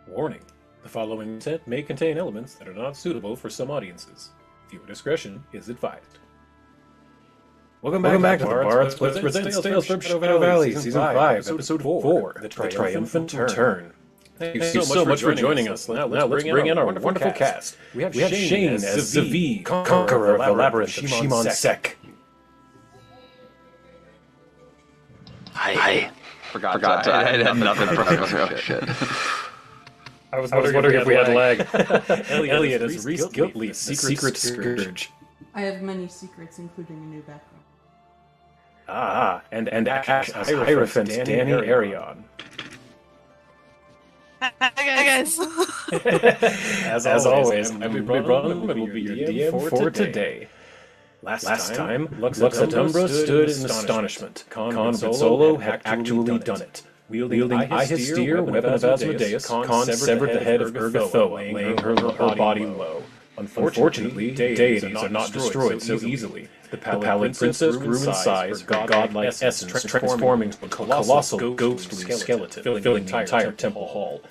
Warning: the following content may contain elements that are not suitable for some audiences. Viewer discretion is advised. Welcome back to the Bard Splits presents Tales from Shadow Valley, Season 5, Episode 4, The Triumphant Turn. Thank you so much for joining us. Now let's bring in our wonderful cast. We have Shane as Zavi, Conqueror of the Labyrinth of Shimon Sek. I forgot to. I had nothing for oh, shit. I was wondering if we had lag. Elliot as Reese Guiltley, Secret Scourge. I have many secrets, including a new background. And Ash as Hierophant Danny Arion. Hi guys. As always, I'm Ron, will be your DM for today. Last time, Lux Et Umbra stood in astonishment. Con Solo had actually done it. Wielding I Hysteer, weapon of Asmodeus, Con severed the head of Urgathoa, laying her body low. Unfortunately, deities are not destroyed so easily. The Pallid Princess grew in size, her godlike essence transforming to a colossal ghostly skeleton, filling the entire temple hall.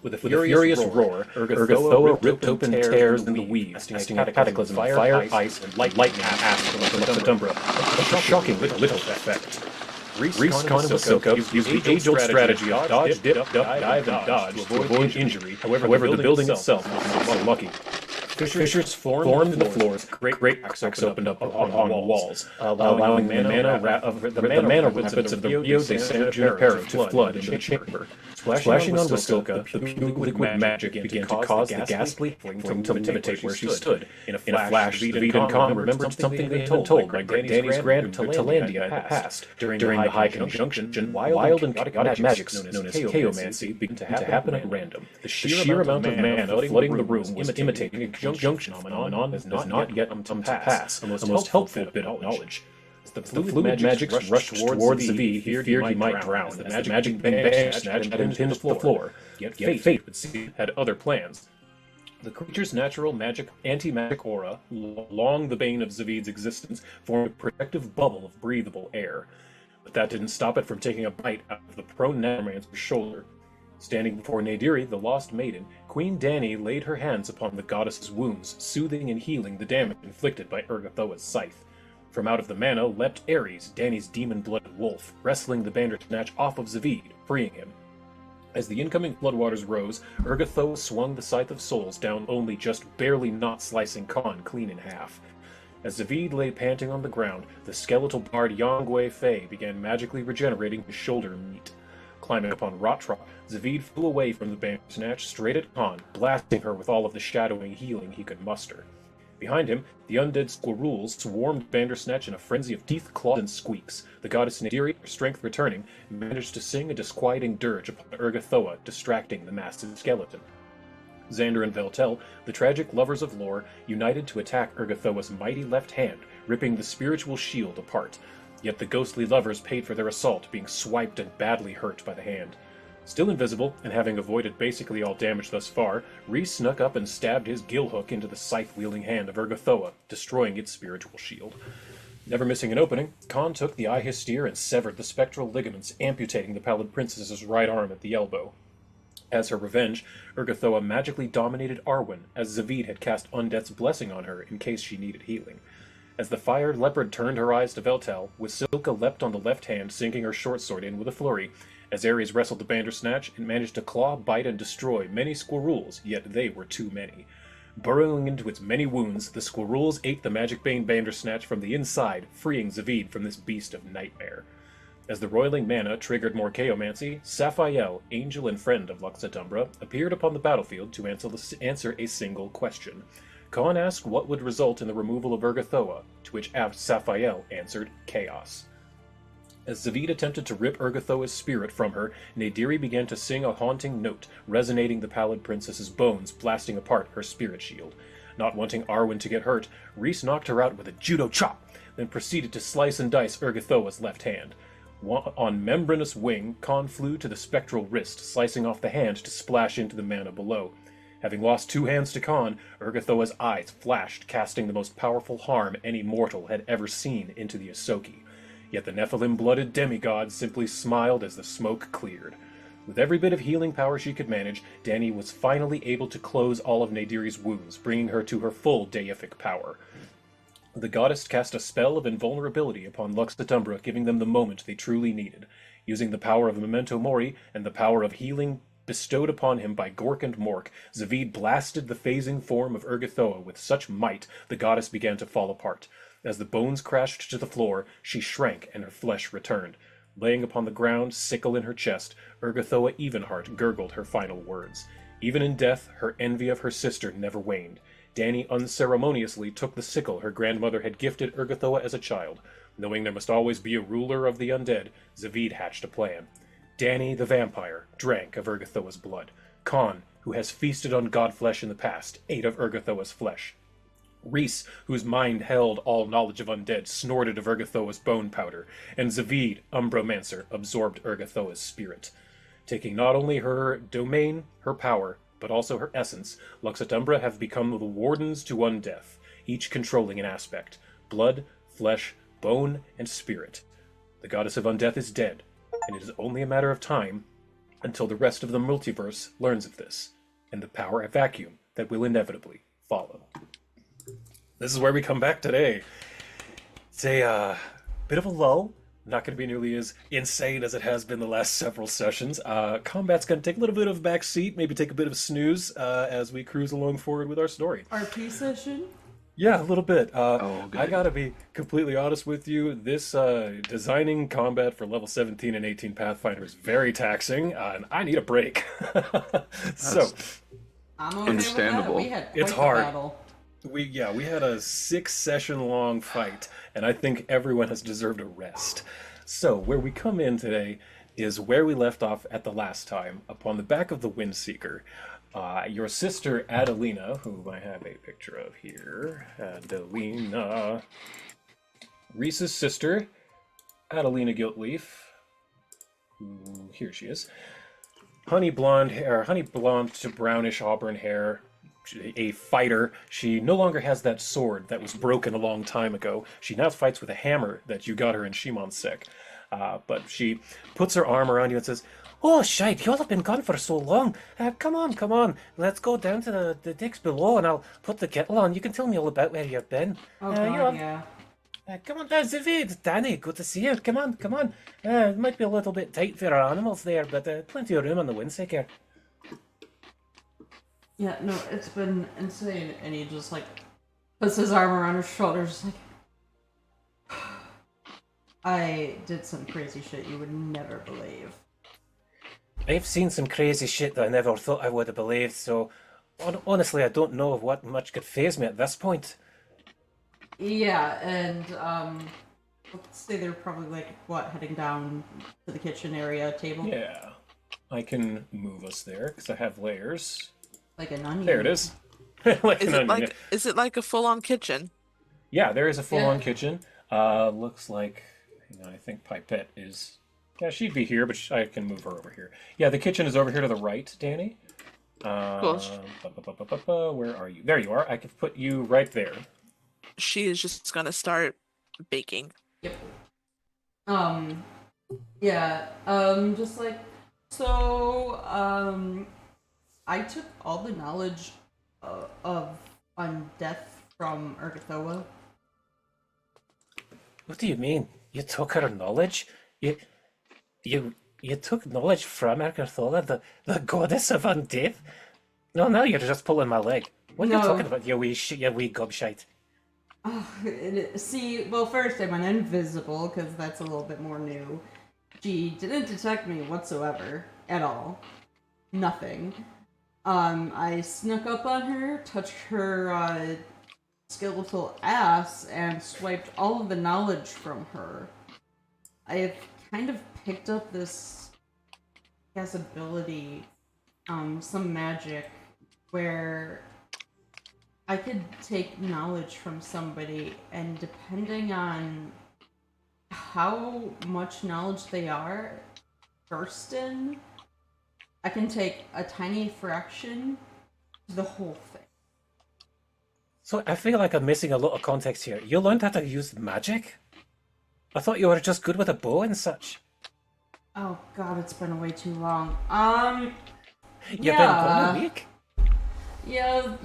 With a furious roar, Urgathoa ripped open tears in the weaves, casting a cataclysm of fire, ice, and lightning from Lux Et Umbra. A shocking little effect. Reese Con and Silka used the age-old strategy of dodge, dip, dive, and dodge to avoid injury. However, the building itself was unlucky. Fissures formed in the floors, great cracks opened up on the walls, allowing the mana rapids of the Rio de San Junipero to flood into the chamber. Splashing on Wasilka, the pure liquid magic began to cause the ghastly flame to imitate where she stood. In a flash, David and Con remembered something they had been told by Danny's grandmother Talandia in the past. During the High Conjunction, wild and chaotic magics known as chaomancy began to happen at random. The sheer amount of mana flooding the room was imitating a conjunction phenomenon has not yet come to pass, a most helpful bit of knowledge. As the fluid magics rushed towards Zavi, he feared he might drown as the magic snatched and pinned the floor. Yet fate, would seem, had other plans. The creature's natural anti-magic aura, long the bane of Zavid's existence, formed a protective bubble of breathable air. But that didn't stop it from taking a bite out of the prone necromancer's shoulder. Standing before Nadiri, the lost maiden, Queen Dani laid her hands upon the goddess's wounds, soothing and healing the damage inflicted by Urgathoa's scythe. From out of the mana leapt Ares, Dani's demon-blooded wolf, wrestling the Bandersnatch off of Zavid, freeing him. As the incoming floodwaters rose, Urgathoa swung the Scythe of Souls down only just barely not slicing Con clean in half. As Zavid lay panting on the ground, the skeletal bard Yongwei Fei began magically regenerating his shoulder meat. Climbing upon Rotrop, Zavid flew away from the Bandersnatch straight at Con, blasting her with all of the shadowing healing he could muster. Behind him, the undead squirrels swarmed Bandersnatch in a frenzy of teeth, claws, and squeaks. The goddess Nadiri, her strength returning, managed to sing a disquieting dirge upon Urgathoa, distracting the massive skeleton. Xander and Veltel, the tragic lovers of lore, united to attack Urgathoa's mighty left hand, ripping the spiritual shield apart. Yet the ghostly lovers paid for their assault, being swiped and badly hurt by the hand. Still invisible, and having avoided basically all damage thus far, Reese snuck up and stabbed his gill hook into the scythe-wielding hand of Urgathoa, destroying its spiritual shield. Never missing an opening, Con took the Eye Hysteer and severed the spectral ligaments, amputating the Pallid Princess's right arm at the elbow. As her revenge, Urgathoa magically dominated Arwen, as Zavid had cast Undeath's Blessing on her in case she needed healing. As the fire leopard turned her eyes to Veltel, Wasilka leapt on the left hand, sinking her short sword in with a flurry. As Ares wrestled the Bandersnatch, it managed to claw, bite, and destroy many squirrels, yet they were too many. Burrowing into its many wounds, the squirrels ate the magic bane Bandersnatch from the inside, freeing Zavid from this beast of nightmare. As the roiling mana triggered more chaomancy, Saphael, angel and friend of Lux Et Umbra, appeared upon the battlefield to answer a single question. Con asked what would result in the removal of Urgathoa, to which Saphael answered chaos. As Zavid attempted to rip Urgathoa's spirit from her, Nadiri began to sing a haunting note, resonating the Pallid Princess's bones, blasting apart her spirit shield. Not wanting Arwen to get hurt, Reese knocked her out with a judo chop, then proceeded to slice and dice Urgathoa's left hand. On membranous wing, Con flew to the spectral wrist, slicing off the hand to splash into the mana below. Having lost two hands to Con, Urgathoa's eyes flashed, casting the most powerful harm any mortal had ever seen into the Ahsoki. Yet the Nephilim-blooded demigod simply smiled as the smoke cleared. With every bit of healing power she could manage, Dani was finally able to close all of Nadiri's wounds, bringing her to her full deific power. The goddess cast a spell of invulnerability upon Lux Et Umbra, giving them the moment they truly needed. Using the power of Memento Mori and the power of healing bestowed upon him by Gork and Mork, Zavid blasted the phasing form of Urgathoa with such might the goddess began to fall apart. As the bones crashed to the floor, she shrank and her flesh returned. Laying upon the ground, sickle in her chest, Urgathoa Evenheart gurgled her final words. Even in death, her envy of her sister never waned. Dani unceremoniously took the sickle her grandmother had gifted Urgathoa as a child. Knowing there must always be a ruler of the undead, Zavid hatched a plan. Dani, the vampire, drank of Urgathoa's blood. Khan, who has feasted on godflesh in the past, ate of Urgathoa's flesh. Reese, whose mind held all knowledge of undead, snorted of Urgathoa's bone powder, and Zavid, Umbromancer, absorbed Urgathoa's spirit. Taking not only her domain, her power, but also her essence, Lux Et Umbra have become the wardens to undeath, each controlling an aspect: blood, flesh, bone, and spirit. The goddess of undeath is dead, and it is only a matter of time until the rest of the multiverse learns of this, and the power vacuum that will inevitably follow. This is where we come back today. It's a bit of a lull. Not going to be nearly as insane as it has been the last several sessions. Combat's going to take a little bit of a back seat, maybe take a bit of a snooze as we cruise along forward with our story. RP session? Yeah, a little bit. Good. I gotta be completely honest with you. This designing combat for level 17 and 18 Pathfinder is very taxing, and I need a break. So, I'm okay understandable. With that. We had quite It's the hard. battle. we had a 6-session long fight, and I think everyone has deserved a rest. So, where we come in today is where we left off at the last time, upon the back of the Windseeker. Your sister Adelina, who I have a picture of here, Adelina, Reese's sister, Adelina Giltleaf, who, here she is, honey blonde to brownish auburn hair, a fighter. She no longer has that sword that was broken a long time ago. She now fights with a hammer that you got her in Shimon's Sec. But she puts her arm around you and says, "Oh, shite, you all have been gone for so long. Come on. Let's go down to the decks below and I'll put the kettle on. You can tell me all about where you've been. Oh, God, yeah. Come on down, Zavid. Danny, good to see you. Come on. It might be a little bit tight for our animals there, but plenty of room on the Windseeker." Yeah, no, it's been insane. And he just, puts his arm around her shoulders, I did some crazy shit you would never believe. I've seen some crazy shit that I never thought I would have believed, so honestly, I don't know what much could faze me at this point. Yeah, and, let's say they're probably, heading down to the kitchen area table? Yeah, I can move us there, because I have layers. Like an onion. There it is. Like an onion. Is it like a full-on kitchen? Yeah, there is a full-on kitchen. Looks like, I think Pipette is... Yeah, she'd be here, but I can move her over here. Yeah, the kitchen is over here to the right, Danny. Cool. Where are you? There you are. I can put you right there. She is just gonna start baking. Yep. Yeah, I took all the knowledge on death from Urgathoa. What do you mean? You took her knowledge? You took knowledge from Urgathoa, the goddess of undeath? No, now you're just pulling my leg. What are you talking about, you wee gobshite? See, well, first I went invisible, because that's a little bit more new. She didn't detect me whatsoever, at all. Nothing. I snuck up on her, touched her, skeletal ass, and swiped all of the knowledge from her. I have kind of picked up this, ability, some magic, where I could take knowledge from somebody, and depending on how much knowledge they are versed in, I can take a tiny fraction to the whole thing. So I feel like I'm missing a lot of context here. You learned how to use magic? I thought you were just good with a bow and such. Oh god, it's been way too long. You've been Yeah. gone a week? Yeah,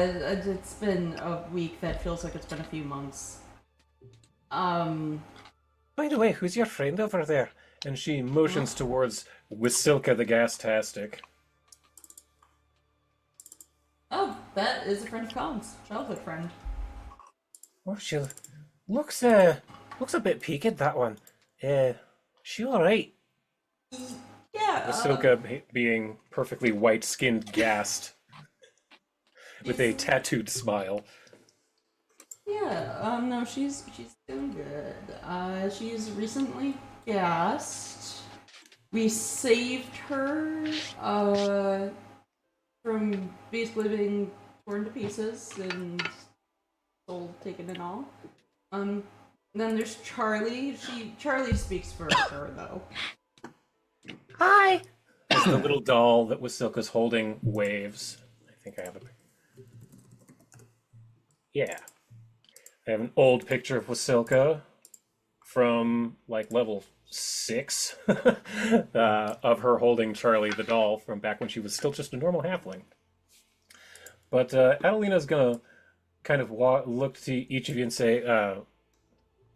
it's been a week that feels like it's been a few months. By the way, who's your friend over there? And she motions towards Wasilka the Gastastic. Oh, that is a friend of Colin's. Childhood friend. Oh, she looks a bit peaked, that one. She alright? Yeah, Wasilka being perfectly white-skinned Gast. With a tattooed smile. yeah, no, she's doing good. She's recently gassed. We saved her, from basically being torn to pieces and soul taken and all. Then there's Charlie. Charlie speaks for her though. Hi! As the little doll that Wasilka's holding waves. I think I have a... Yeah. I have an old picture of Wasilka from, like, level 6 of her holding Charlie the doll from back when she was still just a normal halfling. But Adelina's gonna kind of look to each of you and say,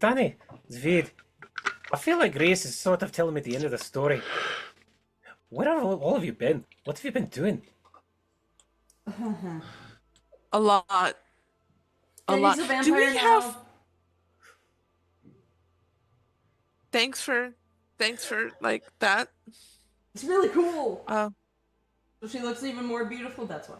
Danny, Zvid, I feel like Grace is sort of telling me the end of the story. Where have all of you been? What have you been doing? A lot. A lot. He's a vampire Do we now. have? Thanks for like that. It's really cool. Oh, So she looks even more beautiful. That's why.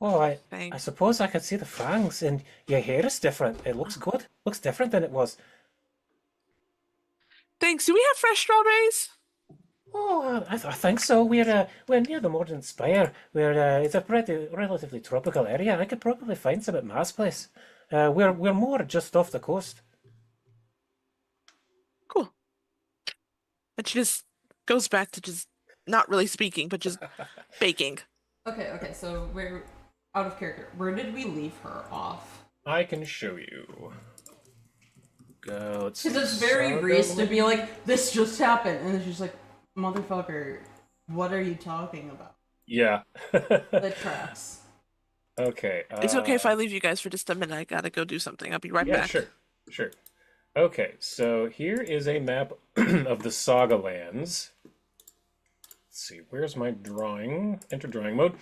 Oh, I thanks. suppose I could see the fangs, and your hair is different. It looks good. Looks different than it was. Thanks. Do we have fresh strawberries? Oh, I think so. We're near the Mordant Spire. It's a pretty relatively tropical area. I could probably find some at Ma's place. We're more just off the coast. Cool. And she just goes back to just not really speaking, but just baking. Okay, so we're out of character. Where did we leave her off? I can show you. Let's see. Because it's very Reese to be like, this just happened, and then she's like, motherfucker, what are you talking about? Yeah. The tracks. Okay. It's okay if I leave you guys for just a minute. I gotta go do something. I'll be right back. Sure. Okay, so here is a map of the Saga lands. Let's see, where's my drawing? Enter drawing mode.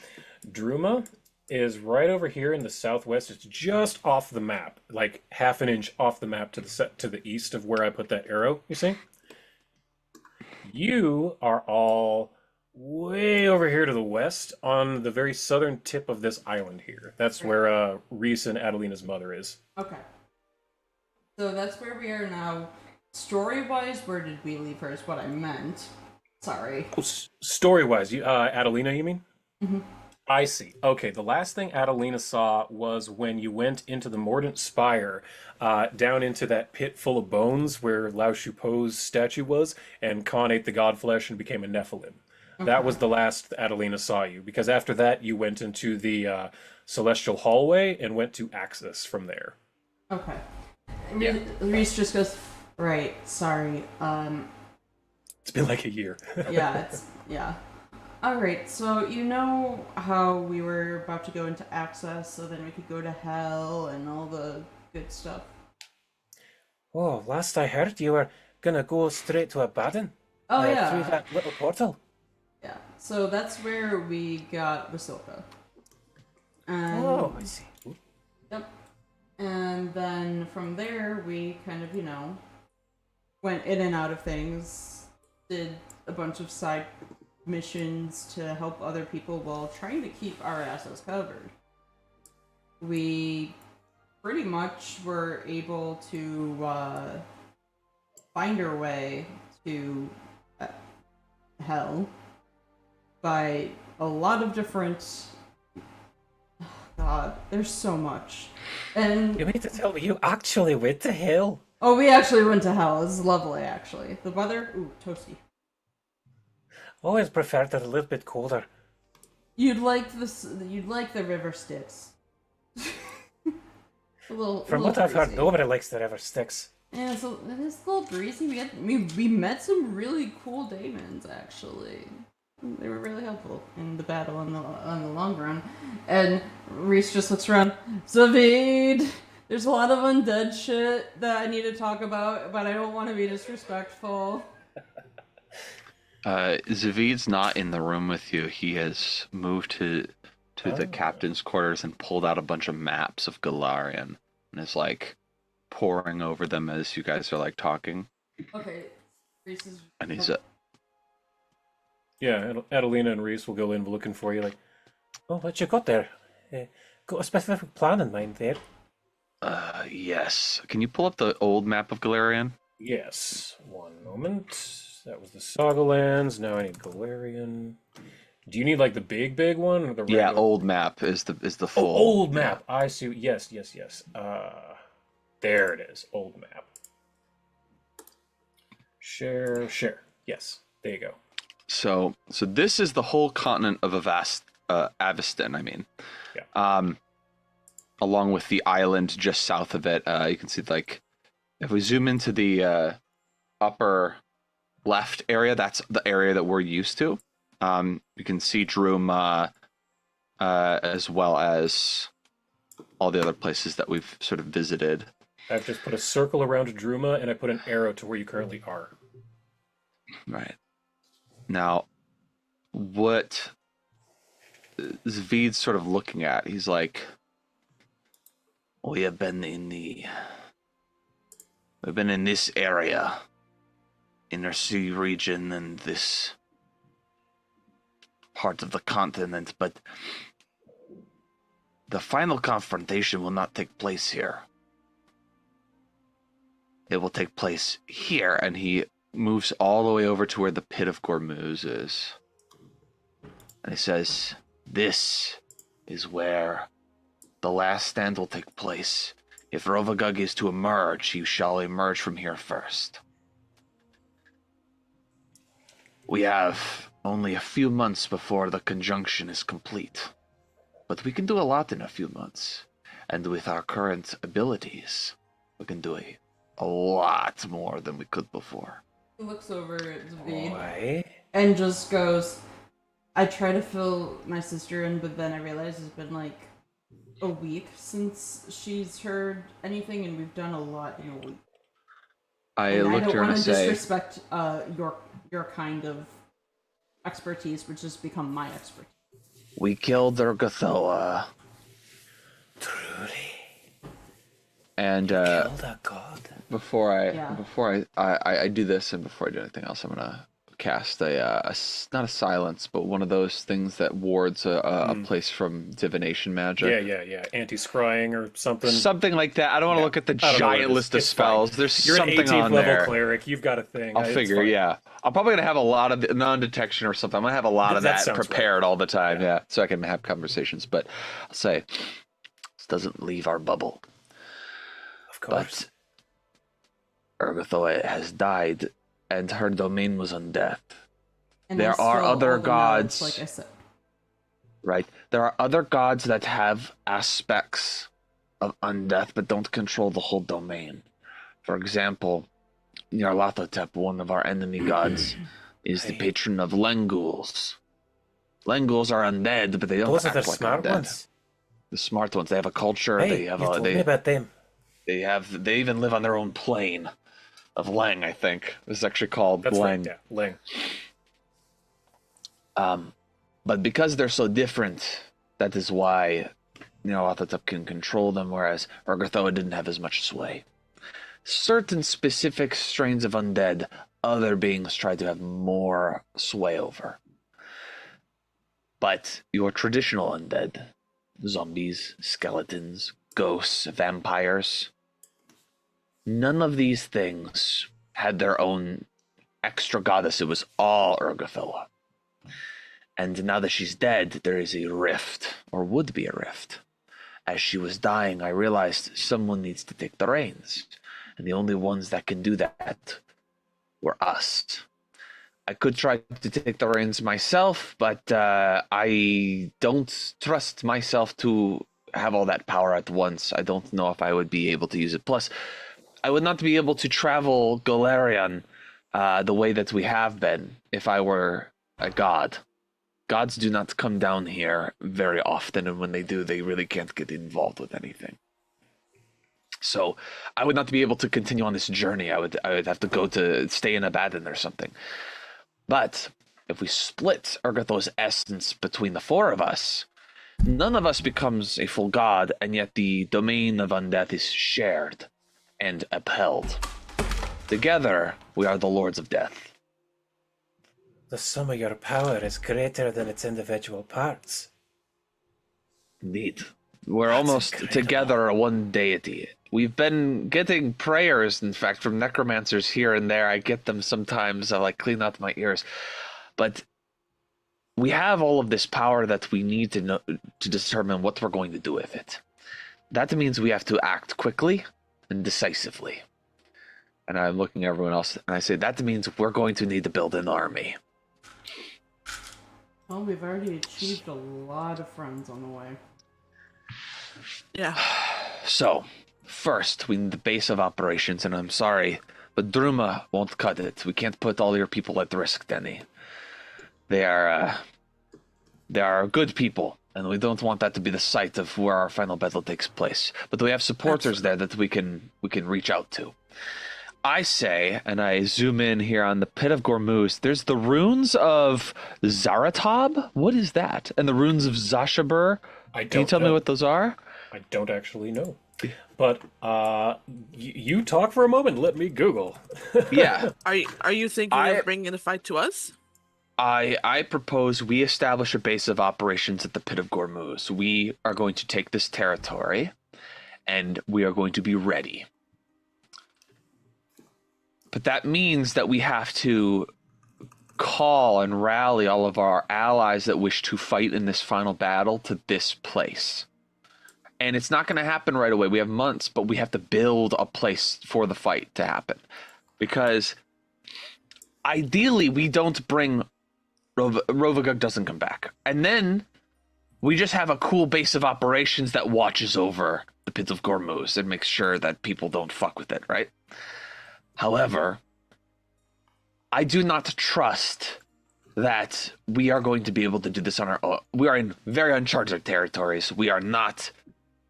Druma is right over here in the southwest. It's just off the map, like half an inch off the map to the east of where I put that arrow, you see? You are all way over here to the west on the very southern tip of this island here. That's where Reese and Adelina's mother is. Okay. So that's where we are now. Story-wise, where did we leave her is what I meant. Sorry. Oh, story-wise, Adelina, you mean? Mm-hmm. I see. Okay, the last thing Adelina saw was when you went into the Mordant Spire, down into that pit full of bones where Lao Shupo's statue was, and Khan ate the godflesh and became a Nephilim. Okay. That was the last Adelina saw you, because after that you went into the Celestial Hallway and went to Axis from there. Okay. Yeah. Reese just goes, right, sorry, It's been like a year. yeah. Alright, so you know how we were about to go into Access so then we could go to Hell and all the good stuff? Oh, last I heard you were gonna go straight to Abaddon. Oh, yeah. Through that little portal. Yeah, so that's where we got Wasilka. And, Oh, I see. Yep. And then from there, we kind of, went in and out of things, did a bunch of side missions to help other people while trying to keep our asses covered. We pretty much were able to find our way to Hell by a lot of different... God, there's so much. And You mean to tell me you actually went to Hell? oh, we actually went to Hell. It was lovely, actually. The weather, ooh, toasty. Always preferred it a little bit colder. You'd like the river Styx. From what I've heard, nobody likes the river Styx. Yeah, so it is a little breezy. We met some really cool daemons actually. They were really helpful in the battle on the long run. And Reese just looks around. Zavid, there's a lot of undead shit that I need to talk about, but I don't want to be disrespectful. Zavid's not in the room with you. He has moved to the captain's quarters and pulled out a bunch of maps of Golarion and is like poring over them as you guys are like talking. Okay, Reese is. And he's Yeah, Adelina and Reese will go in looking for you like, oh, what you got there? Got a specific plan in mind there? yes. Can you pull up the old map of Golarion? Yes. One moment. That was the Saga Lands. Now I need Golarion. Do you need like the big one? Or the regular? Yeah, old map is the full. Oh, old map. I see. Yes. There it is. Old map. Share. Yes. There you go. So this is the whole continent of Aveston, I mean. Yeah. Along with the island just south of it, you can see like if we zoom into the upper left area, that's the area that we're used to. You can see Druma, as well as all the other places that we've sort of visited. I've just put a circle around Druma, and I put an arrow to where you currently are. Right. Now, what Zvid's sort of looking at, he's like, we've been in this area, inner sea region, and this part of the continent, but the final confrontation will not take place here. It will take place here, and he moves all the way over to where the Pit of Gormuz is. And he says, this is where the last stand will take place. If Rovagug is to emerge, he shall emerge from here first. We have only a few months before the conjunction is complete. But we can do a lot in a few months. And with our current abilities, we can do a lot more than we could before. He looks over at Zavid Why? and just goes, I try to fill my sister in, but then I realize it's been like a week since she's heard anything, and we've done a lot in a week. I And looked I don't here want and to say, disrespect your kind of expertise, which has become my expertise. we killed Urgathoa. Truly. And Killed a god. before I do this, and before I do anything else, I'm gonna cast a not a silence, but one of those things that wards a place from divination magic. Yeah. Anti-scrying or something. Something like that. I don't want to look at the I don't know what it giant is. list of It's fine. spells. There's You're something an 18th on level there. cleric. You've got a thing. I'll It's figure, fine. yeah. I'm probably gonna have a lot of non-detection or something. I'm gonna have a lot of That that sounds prepared all the time, yeah, so I can have conversations. But I'll say, this doesn't leave our bubble. Of course. But Urgathoa has died, and her domain was on death. And There I are stole other all the knowledge, gods. like I said. Right? There are other gods that have aspects of undeath, but don't control the whole domain. For example, Nyarlathotep, one of our enemy gods, is the patron of Lenguls. Lenguls are undead, but they don't Those are act the like smart undead. ones. The smart ones. They have a culture. Hey, they have you told me about them. They even live on their own plane of Leng, I think. This is actually called That's Leng. right, yeah. Ling. But because they're so different, that is why Nyarlathotep can control them, whereas Urgathoa didn't have as much sway. Certain specific strains of undead, other beings try to have more sway over. But your traditional undead, zombies, skeletons, ghosts, vampires, none of these things had their own extra goddess. It was all Urgathoa. And now that she's dead, there is a rift, or would be a rift. As she was dying, I realized someone needs to take the reins. And the only ones that can do that were us. I could try to take the reins myself, but I don't trust myself to have all that power at once. I don't know if I would be able to use it. Plus, I would not be able to travel Golarion the way that we have been if I were a god. Gods do not come down here very often, and when they do, they really can't get involved with anything. So I would not be able to continue on this journey. I would have to go to stay in Abaddon or something. But if we split Urgatho's essence between the four of us, none of us becomes a full god, and yet the domain of undeath is shared and upheld. Together, we are the Lords of Death. The sum of your power is greater than its individual parts. Indeed. We're That's almost incredible. together one deity. We've been getting prayers, in fact, from necromancers here and there. I get them sometimes. I clean out my ears. But we have all of this power that we need to know to determine what we're going to do with it. That means we have to act quickly and decisively. And I'm looking at everyone else, and I say, that means we're going to need to build an army. Well, we've already achieved a lot of friends on the way. Yeah. So, first, we need the base of operations, and I'm sorry, but Druma won't cut it. We can't put all your people at risk, Denny. They are good people, and we don't want that to be the site of where our final battle takes place. But we have supporters there that we can reach out to. I say, and I zoom in here on the Pit of Gormuz, there's the runes of Zaratob? What is that? And the runes of Zashabur? Can you tell me what those are? I don't actually know. But you talk for a moment. Let me Google. Yeah. Are you thinking of bringing the fight to us? I propose we establish a base of operations at the Pit of Gormuz. We are going to take this territory, and we are going to be ready. But that means that we have to call and rally all of our allies that wish to fight in this final battle to this place. And it's not going to happen right away. We have months, but we have to build a place for the fight to happen. Because ideally, we don't bring... Rovagug doesn't come back. And then we just have a cool base of operations that watches over the Pit of Gormuz and makes sure that people don't fuck with it, right? However, I do not trust that we are going to be able to do this on our own. We are in very uncharted territories. We are not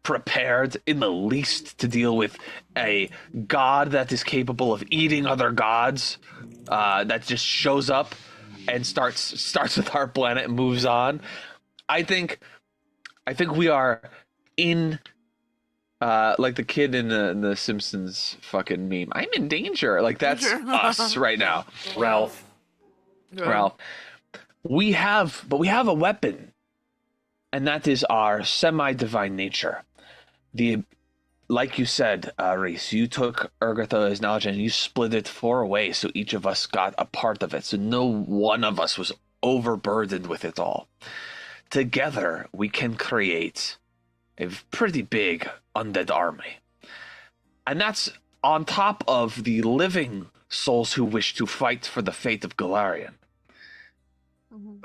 prepared in the least to deal with a god that is capable of eating other gods, that just shows up and starts with our planet and moves on. I think we are in like the kid in the Simpsons fucking meme. I'm in danger. Like that's us right now. Ralph. We have a weapon, and that is our semi-divine nature. Like you said, Reese, you took Urgatha's knowledge and you split it 4 ways, so each of us got a part of it. So no one of us was overburdened with it all. Together, we can create a pretty big undead army. And that's on top of the living souls who wish to fight for the fate of Golarion,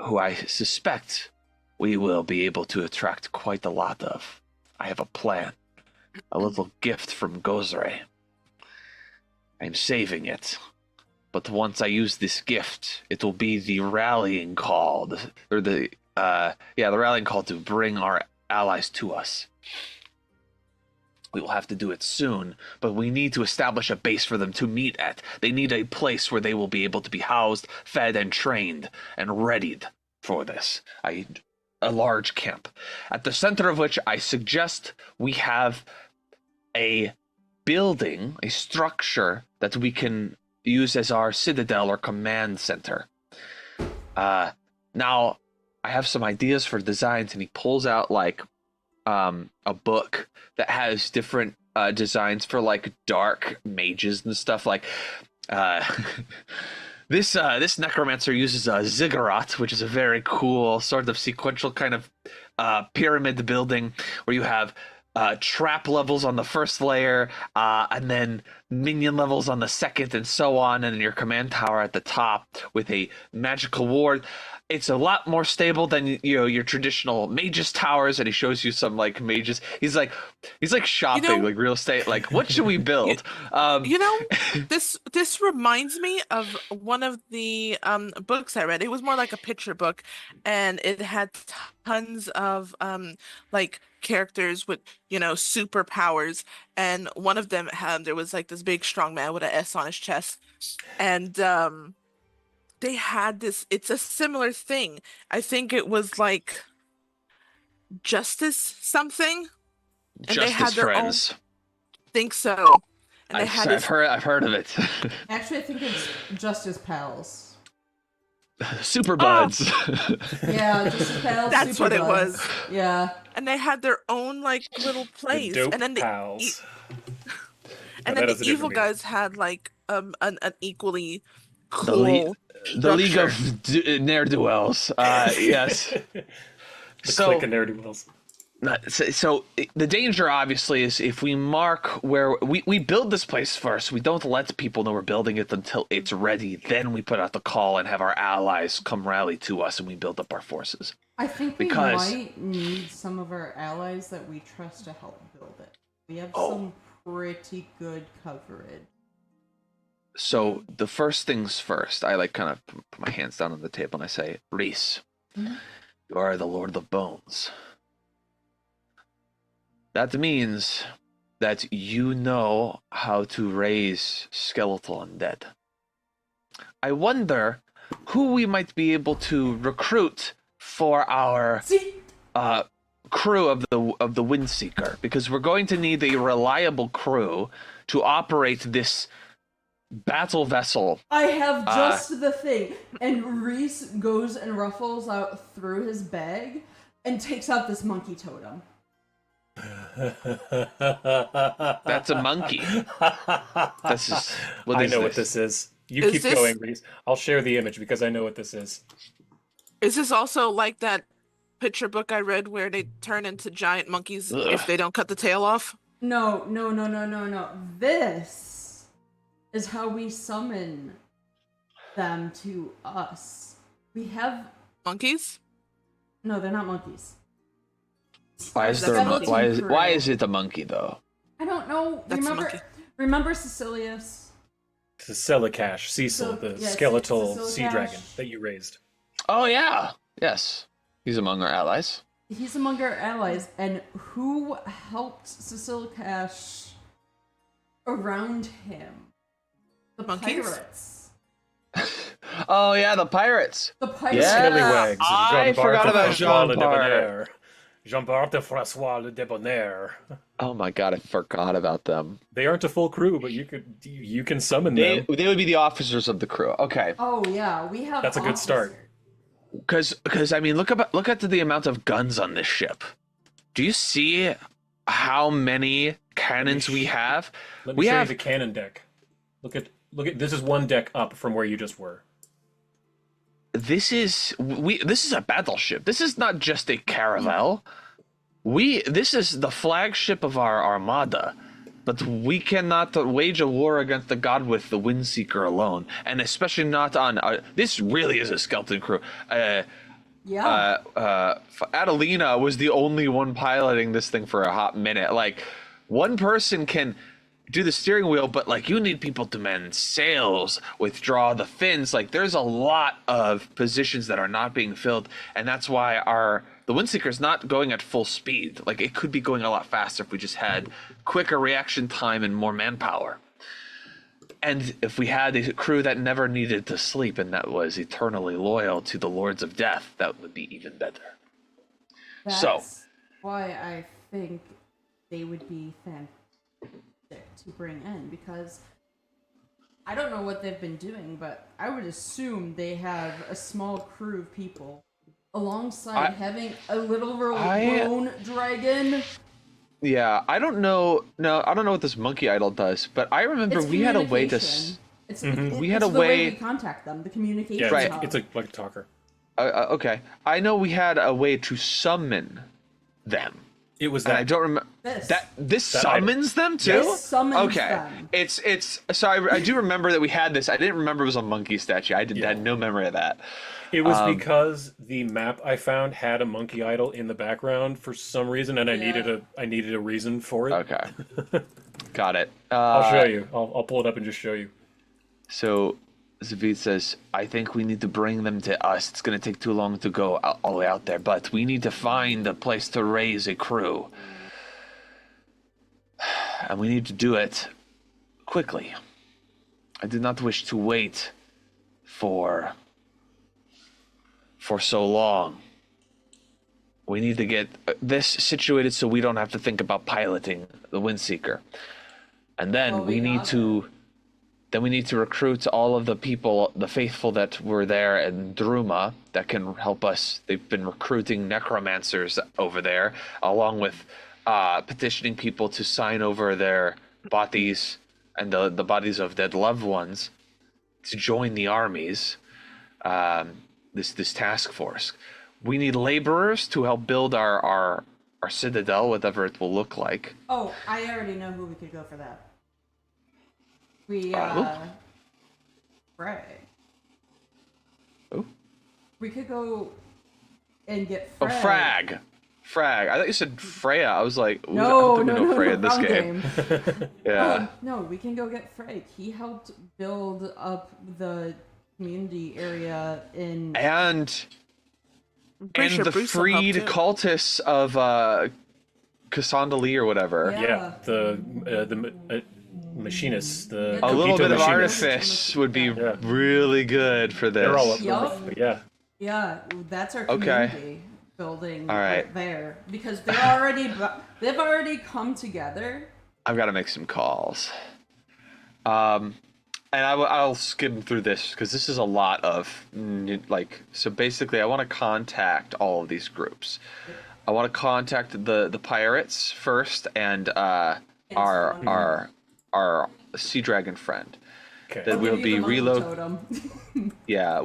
who I suspect we will be able to attract quite a lot of. I have a plan. A little gift from Gozre. I'm saving it. But once I use this gift, it will be the rallying call, the rallying call to bring our allies to us. We will have to do it soon, but we need to establish a base for them to meet at. They need a place where they will be able to be housed, fed, and trained, and readied for this. A large camp, at the center of which I suggest we have a building, a structure that we can use as our citadel or command center. Now, I have some ideas for designs, and he pulls out like a book that has different designs for like dark mages and stuff. Like this necromancer uses a ziggurat, which is a very cool sort of sequential kind of pyramid building where you have trap levels on the first layer, and then minion levels on the second, and so on, and your command tower at the top with a magical ward. It's a lot more stable than your traditional mages towers, and he shows you some like mages. He's like shopping, like real estate. Like, what should we build? This reminds me of one of the books I read. It was more like a picture book, and it had tons of like characters with superpowers, and one of them there was like this big strong man with an S on his chest, and they had this. It's a similar thing. I think it was like Justice something, and they had Justice their own. Friends. Think so. And they had I've heard of it. Actually, I think it's Justice Pals. Super Buds. Yeah, Justice Pals. That's Super what it Buds. was. Yeah. And they had their own like little place, The dope and then pals. the evil guys had like an equally cool The League of Ne'er-do-wells. Yes. Click of ne'er-do-wells. So the danger, obviously, is if we mark where we build this place first. We don't let people know we're building it until it's ready. Then we put out the call and have our allies come rally to us, and we build up our forces. I think we might need some of our allies that we trust to help build it. We have some pretty good coverage. So the first things first, I like kind of put my hands down on the table and I say, Reese, you are the Lord of Bones. That means that you know how to raise skeletal undead. I wonder who we might be able to recruit for our crew of the Windseeker, because we're going to need a reliable crew to operate this battle vessel. I have just the thing. And Reese goes and ruffles out through his bag and takes out this monkey totem. That's a monkey. This is. I know what this is. You keep going, Reese. I'll share the image because I know what this is. Is this also like that picture book I read where they turn into giant monkeys if they don't cut the tail off? No. This is how we summon them to us. We have monkeys? No, they're not monkeys. Why is it a monkey though? I don't know. That's Remember Cecilius? Cecilicash, Cecil, the skeletal sea dragon that you raised. Oh yeah. Yes. He's among our allies. He's among our allies, and who helped Cecilicash around him? The monkeys? pirates. Oh yeah, the pirates. The pirates. Yeah. Scallywags. I forgot about Jean-Bart. Jean-Bart de François le Debonair. Oh my god, I forgot about them. They aren't a full crew, but you can summon them. They would be the officers of the crew. Okay. Oh yeah, we have. That's a good start. Because I mean, look at the amount of guns on this ship. Do you see how many cannons we have? Let me show you the cannon deck. Look at this is one deck up from where you just were. This is a battleship. This is not just a caravel. This is the flagship of our armada. But we cannot wage a war against the god with the Windseeker alone, and especially not on. This really is a skeleton crew. Adelina was the only one piloting this thing for a hot minute. Like, one person can do the steering wheel, but like you need people to man sails, withdraw the fins. Like, there's a lot of positions that are not being filled, and that's why the Windseeker's not going at full speed. Like, it could be going a lot faster if we just had quicker reaction time and more manpower. And if we had a crew that never needed to sleep and that was eternally loyal to the Lords of Death, that would be even better. That's why I think they would be fantastic to bring in, because I don't know what they've been doing, but I would assume they have a small crew of people alongside having a little bone dragon. Yeah, I don't know. No, I don't know what this monkey idol does, but I remember we had a way to. We had a way we contact them. The communication. Yeah, right. It's like a talker. Okay, I know we had a way to summon them. It was And that. I don't remember This. this That summons them too. This summons Okay, them. it's so I do remember that we had this. I didn't remember it was a monkey statue. I had no memory of that. It was because the map I found had a monkey idol in the background for some reason, and I needed a reason for it. Okay, got it. I'll show you. I'll pull it up and just show you. So Zavid says, I think we need to bring them to us. It's going to take too long to go all the way out there, but we need to find a place to raise a crew. And we need to do it quickly. I do not wish to wait for so long. We need to get this situated so we don't have to think about piloting the Windseeker. And then we need to recruit all of the people, the faithful that were there in Druma that can help us. They've been recruiting necromancers over there, along with petitioning people to sign over their bodies and the bodies of dead loved ones to join the armies, this task force. We need laborers to help build our citadel, whatever it will look like. Oh, I already know who we could go for that. Frey. Who? We could go and get Frey. Oh, Frag. I thought you said Freya. I was like, No, Freya in this wrong game. Yeah. No, we can go get Frey. He helped build up the community area in... And the Bruce freed cultists of Cassandra Lee or whatever. Yeah. The machinists. The A little Cogito bit of machinists. artifice would be really good for this. They're all up Yup. north, yeah. Yeah, that's our community building All right. right there. Because they've already come together. I've got to make some calls. And I'll skim through this because this is a lot of so basically I want to contact all of these groups. I want to contact the pirates first and our sea dragon friend. Okay. That we'll be we'll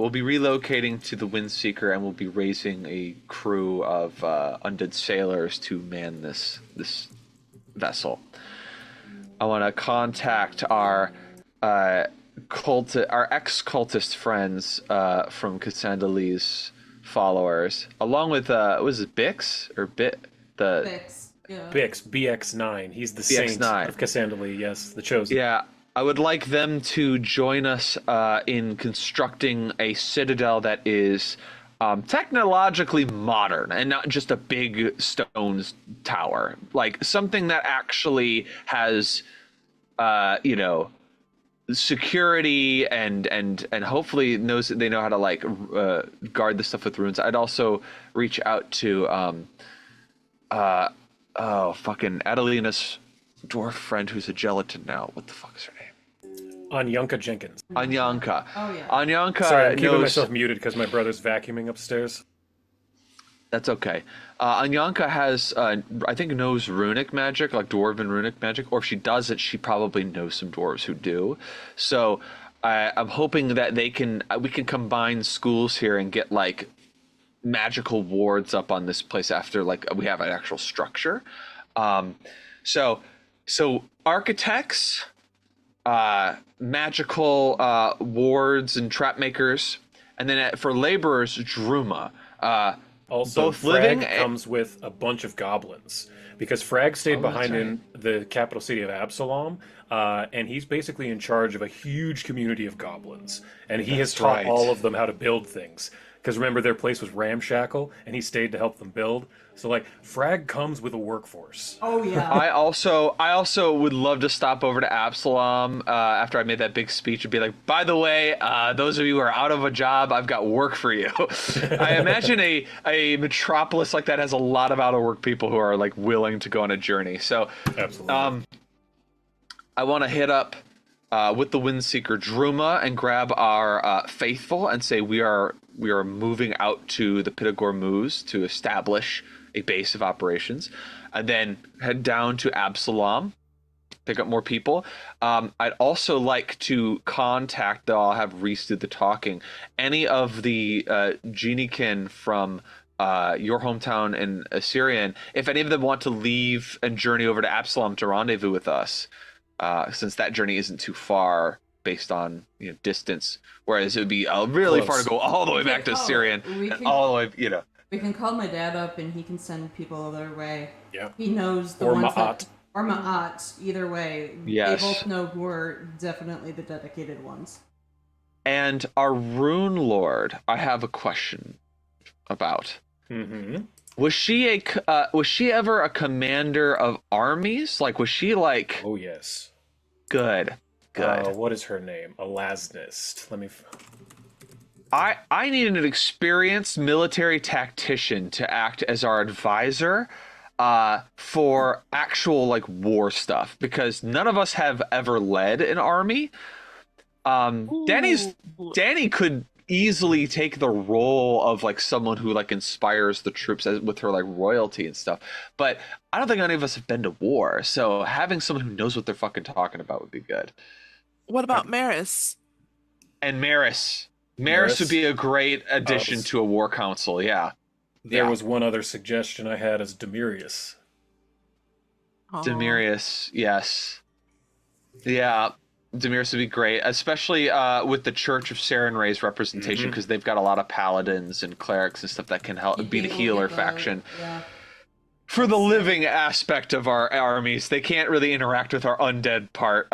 be relocating to the Windseeker and we'll be raising a crew of undead sailors to man this vessel. I want to contact our ex-cultist friends from Cassandra Lee's followers, along with was it Bix or Bix, yeah. Bix, BX9. He's the BX9. saint of Cassandra Lee, yes, the chosen. Yeah, I would like them to join us in constructing a citadel that is technologically modern and not just a big stone tower. Like something that actually has, security and hopefully they know how to guard the stuff with runes. I'd also reach out to fucking Adelina's dwarf friend who's a gelatin now. What the fuck is her name? Anyanka Jenkins. Anyanka. Oh yeah. Anyanka Sorry, I'm keeping knows... myself muted because my brother's vacuuming upstairs. That's okay. Anyanka has, I think, knows runic magic, like dwarven runic magic, or if she doesn't, she probably knows some dwarves who do. So I'm hoping that we can combine schools here and get magical wards up on this place after we have an actual structure. So architects, magical wards and trap makers, and then for laborers, Druma. Also, both Frag living comes with a bunch of goblins because Frag stayed behind in the capital city of Absalom, and he's basically in charge of a huge community of goblins, and he has taught all of them how to build things. Because remember, their place was ramshackle, and he stayed to help them build. So, Frag comes with a workforce. Oh yeah. I also would love to stop over to Absalom after I made that big speech and be like, by the way, those of you who are out of a job, I've got work for you. I imagine a metropolis like that has a lot of out of work people who are willing to go on a journey. So Absolutely. I want to hit up with the Windseeker Druma and grab our faithful and say we are moving out to the Pitagor Moose to establish a base of operations, and then head down to Absalom, pick up more people. I'd also like to contact, though I'll have Reese do the talking, any of the Geniekin from your hometown in Assyrian, if any of them want to leave and journey over to Absalom to rendezvous with us, since that journey isn't too far based on distance, whereas it would be really far to go all the way back to Assyrian, and all the way, We can call my dad up and he can send people their way. Yeah. He knows the Or ones Ma'at. or Ma'at, either way. Yes. They both know who are definitely the dedicated ones. And our Rune Lord, I have a question about. Mm-hmm. Was she ever a commander of armies? Like, was she like? Oh yes. Good. What is her name? Elasnist. Let me. I needed an experienced military tactician to act as our advisor for actual like war stuff, because none of us have ever led an army. Danny could easily take the role of like someone who like inspires the troops with her like royalty and stuff, but I don't think any of us have been to war, so having someone who knows what they're fucking talking about would be good. What about Maris? And Maris would be a great addition to a war council. There was one other suggestion I had as Demirius. Demirius, yes. Yeah, Demirius would be great, especially with the Church of Sarenrae's representation, because they've got a lot of paladins and clerics and stuff that can help be the healer faction. Yeah. For the living aspect of our armies, they can't really interact with our undead part.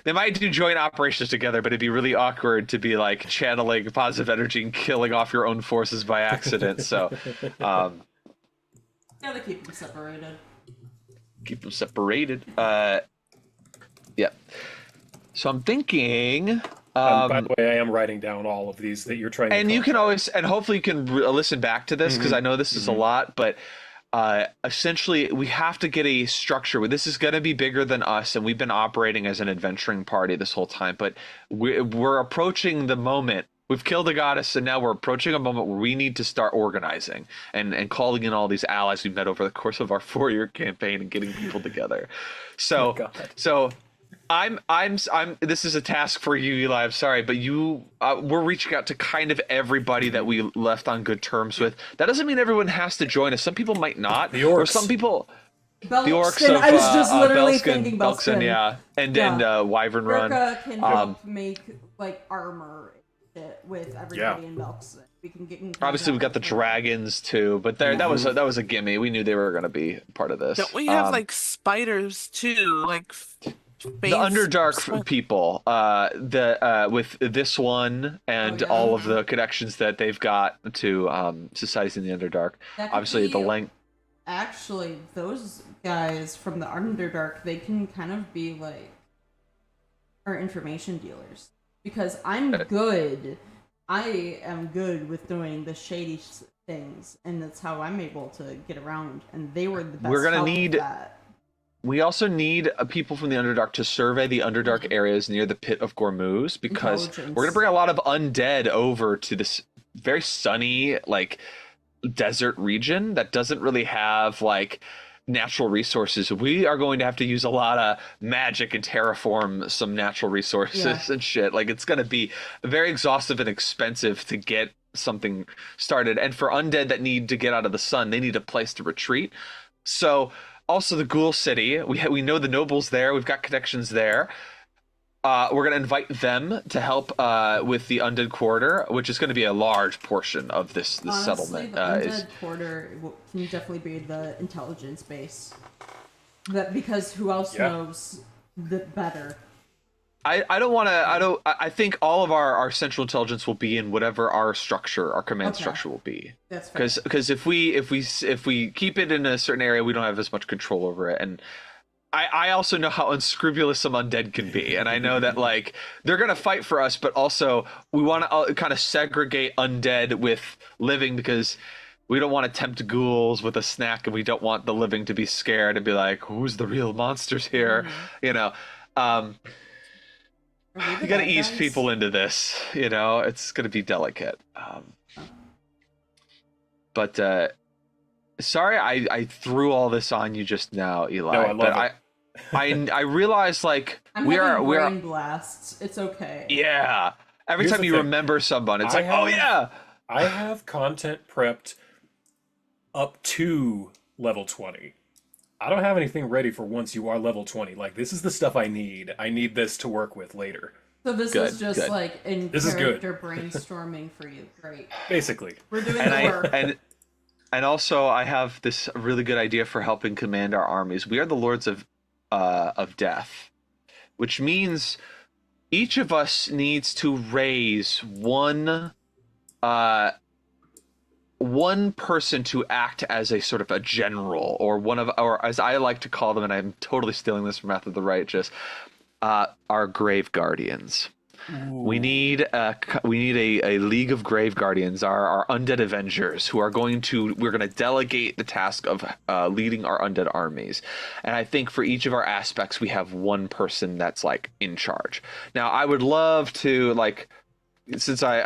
They might do joint operations together, but it'd be really awkward to be like channeling positive energy and killing off your own forces by accident. So, Gotta keep them separated. Yeah. So I'm thinking. By the way, I am writing down all of these that you're trying to. And you can always, and hopefully you can listen back to this, because I know this is a lot, but essentially we have to get a structure. This is going to be bigger than us, and we've been operating as an adventuring party this whole time, but we're approaching the moment. We've killed a goddess, and now we're approaching a moment where we need to start organizing and calling in all these allies we met over the course of our 4-year campaign and getting people together. So, I'm this is a task for you, Eli. I'm sorry, but we're reaching out to kind of everybody that we left on good terms with. That doesn't mean everyone has to join us. Some people might not. The orcs. Or some people. Belkston, The orcs of I was just literally thinking Belkston, yeah. And then Wyvern Run. Urka can help make like armor and shit with everybody in Belkston. We can get in Obviously, we got the dragons too, but that was a gimme. We knew they were going to be part of this. Don't we have like spiders too? Like the Underdark people, with this one and all of the connections that they've got to societies in the Underdark. Obviously, the length. Actually, those guys from the Underdark, they can kind of be like our information dealers, because I'm good. I am good with doing the shady things, and that's how I'm able to get around. And they were the best. We're gonna help need. with that. We also need people from the Underdark to survey the Underdark areas near the Pit of Gormuz, because we're going to bring a lot of undead over to this very sunny, like, desert region that doesn't really have, like, natural resources. We are going to have to use a lot of magic and terraform some natural resources and shit. Like, it's going to be very exhaustive and expensive to get something started. And for undead that need to get out of the sun, they need a place to retreat. So... Also, the Ghoul City. We know the nobles there. We've got connections there. We're going to invite them to help with the Undead Quarter, which is going to be a large portion of this Honestly, settlement. The Undead Quarter can definitely be the intelligence base. Because who else knows better? I don't want to. I think all of our central intelligence will be in whatever our structure, our command structure will be. That's fair. Because if we keep it in a certain area, we don't have as much control over it. And I also know how unscrupulous some undead can be, and I know that like they're gonna fight for us, but also we want to kind of segregate undead with living, because we don't want to tempt ghouls with a snack, and we don't want the living to be scared and be like, who's the real monsters here? You know. You got to ease people into this, it's going to be delicate. But sorry, I threw all this on you just now, Eli. No, I love it. I realized like I'm we having are brain blasts. It's okay. Yeah. Every time you remember someone, it's like, oh yeah. I have content prepped up to level 20. I don't have anything ready for once you are level 20. Like, this is the stuff I need. I need this to work with later. So this is just like in This character brainstorming for you. Great. Basically. We're doing the work. And also, I have this really good idea for helping command our armies. We are the Lords of Death, which means each of us needs to raise one person to act as a sort of a general, or as I like to call them, and I'm totally stealing this from Wrath of the Righteous, our Grave Guardians. Ooh. We need a league of Grave Guardians, our undead avengers, we're going to delegate the task of leading our undead armies. And I think for each of our aspects, we have one person that's like in charge. Now, I would love to, like, since I,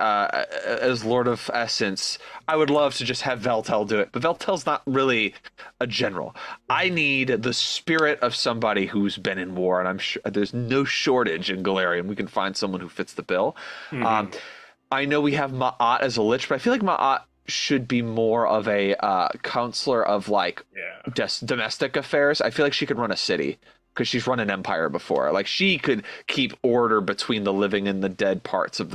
as Lord of Essence, I would love to just have Veltel do it, but Veltel's not really a general. I need the spirit of somebody who's been in war, and I'm sure there's no shortage in Golarion. We can find someone who fits the bill. Mm-hmm. I know we have Ma'at as a lich, but I feel like Ma'at should be more of a counselor of like domestic affairs. I feel like she could run a city, because she's run an empire before. Like, she could keep order between the living and the dead parts of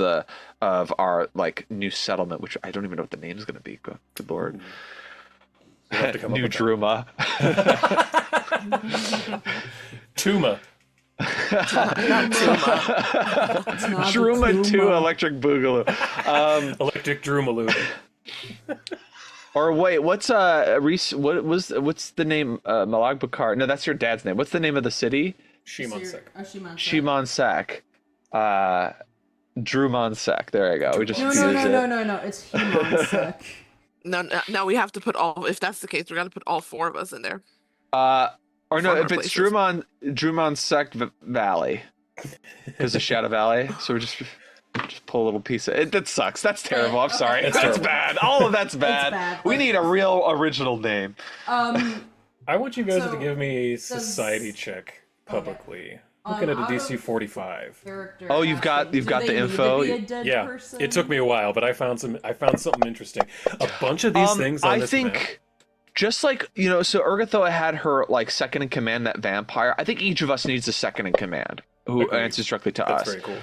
our like new settlement, which I don't even know what the name is going to be. Good lord. New Druma. Tuma. Druma 2 Electric Boogaloo. Electric Drumaloo. Or wait, what's the name? Malag Bakar? No, that's your dad's name. What's the name of the city? Shimonsek. Shimonsek. Drumonsek. There I go. We just no. It's Himonsek. No, we have to put all. If that's the case, we got to put all 4 of us in there. Or no, if it's Drumonsek Valley, because of Shadow Valley. So we're just pull a little piece of it. That sucks. That's terrible. I'm sorry. That's bad. All of that's bad. We need a real original name. I want you guys to give me a society check publicly. Looking at a DC 45. Oh, you've got the info. Yeah, person? It took me a while, but I found something interesting. A bunch of these things on this map. Just like, so Urgathoa had her like second in command, that vampire. I think each of us needs a second in command who answers directly to us. That's very cool.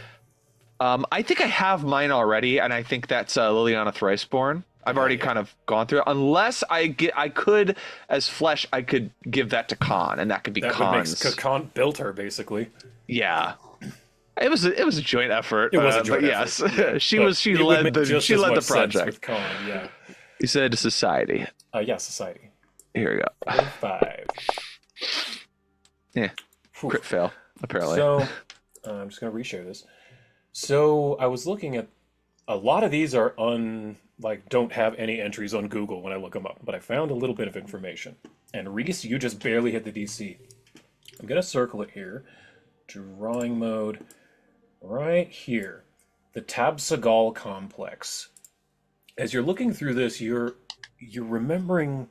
I think I have mine already, and I think that's Liliana Thriceborn. I've already kind of gone through it. Unless I could, as Flesh, I could give that to Khan, and that could be Khan's. Khan built her, basically. Yeah. It was a joint effort. It was a joint effort. Yes, she led the project. With Khan, yeah. You said society. Yeah, society. Here we go. 5. Yeah. Crit fail, apparently. So, I'm just gonna reshare this. So I was looking at a lot of these are don't have any entries on Google when I look them up, but I found a little bit of information. And Reese, you just barely hit the DC. I'm gonna circle it here. Drawing mode, right here. The Tabsagal complex. As you're looking through this, you're remembering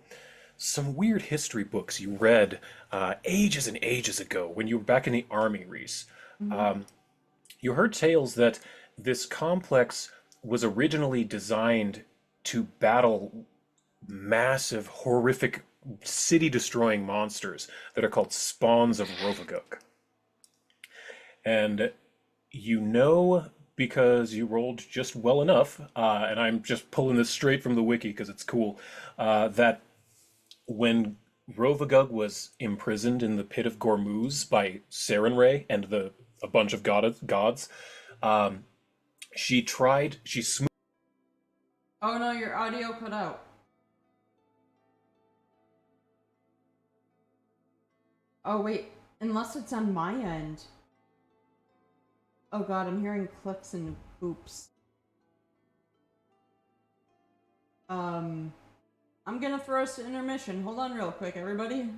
some weird history books you read ages and ages ago when you were back in the army, Reese. Mm-hmm. You heard tales that this complex was originally designed to battle massive, horrific, city-destroying monsters that are called spawns of Rovagug. And because you rolled just well enough, and I'm just pulling this straight from the wiki because it's cool, that when Rovagug was imprisoned in the pit of Gormuz by Sarenrae and a bunch of gods, she smoothed. Oh no, your audio cut out. Oh wait, unless it's on my end. Oh god, I'm hearing clicks and boops. I'm gonna throw us to intermission. Hold on real quick, everybody.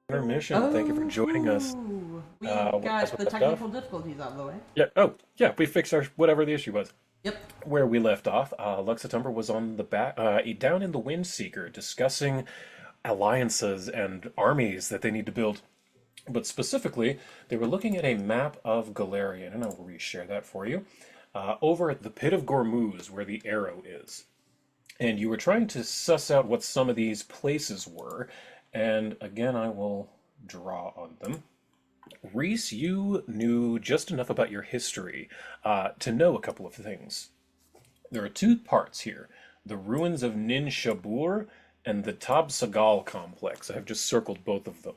Intermission. Thank you for joining us. We got the technical difficulties out of the way. Yeah. Oh, yeah. We fixed whatever the issue was. Yep. Where we left off, Lux Et Umbra was on the back, down in the Windseeker, discussing alliances and armies that they need to build. But specifically, they were looking at a map of Golarion, and I'll reshare that for you, over at the Pit of Gormuz, where the arrow is. And you were trying to suss out what some of these places were, and again, I will draw on them. Reese, you knew just enough about your history to know a couple of things. There are two parts here, the ruins of Nin Shabur and the Tab Sagal complex. I have just circled both of them.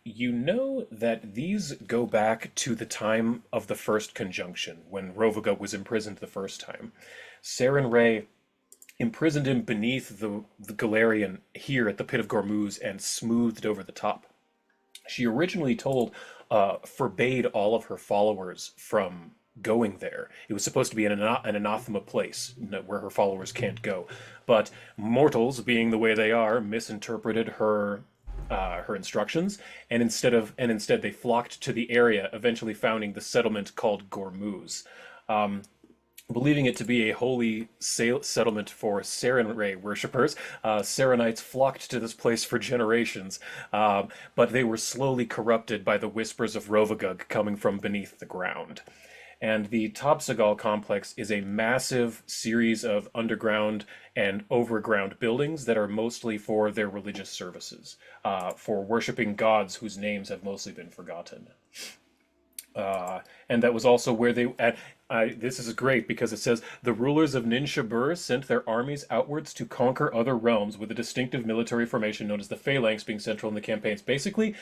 You know that these go back to the time of the first conjunction, when Rovagug was imprisoned the first time. Saren Ray imprisoned him beneath the Golarion here at the Pit of Gormuz and smoothed over the top. She originally forbade all of her followers from going there. It was supposed to be an anathema place where her followers can't go. But mortals, being the way they are, misinterpreted her instructions, and instead they flocked to the area, eventually founding the settlement called Gormuz. Believing it to be a holy settlement for Saren Ray worshippers, Sarenites flocked to this place for generations, but they were slowly corrupted by the whispers of Rovagug coming from beneath the ground. And the Topsagal complex is a massive series of underground and overground buildings that are mostly for their religious services, for worshiping gods whose names have mostly been forgotten. And that was also where this is great because it says, the rulers of Nin Shabur sent their armies outwards to conquer other realms with a distinctive military formation known as the Phalanx being central in the campaigns. Basically,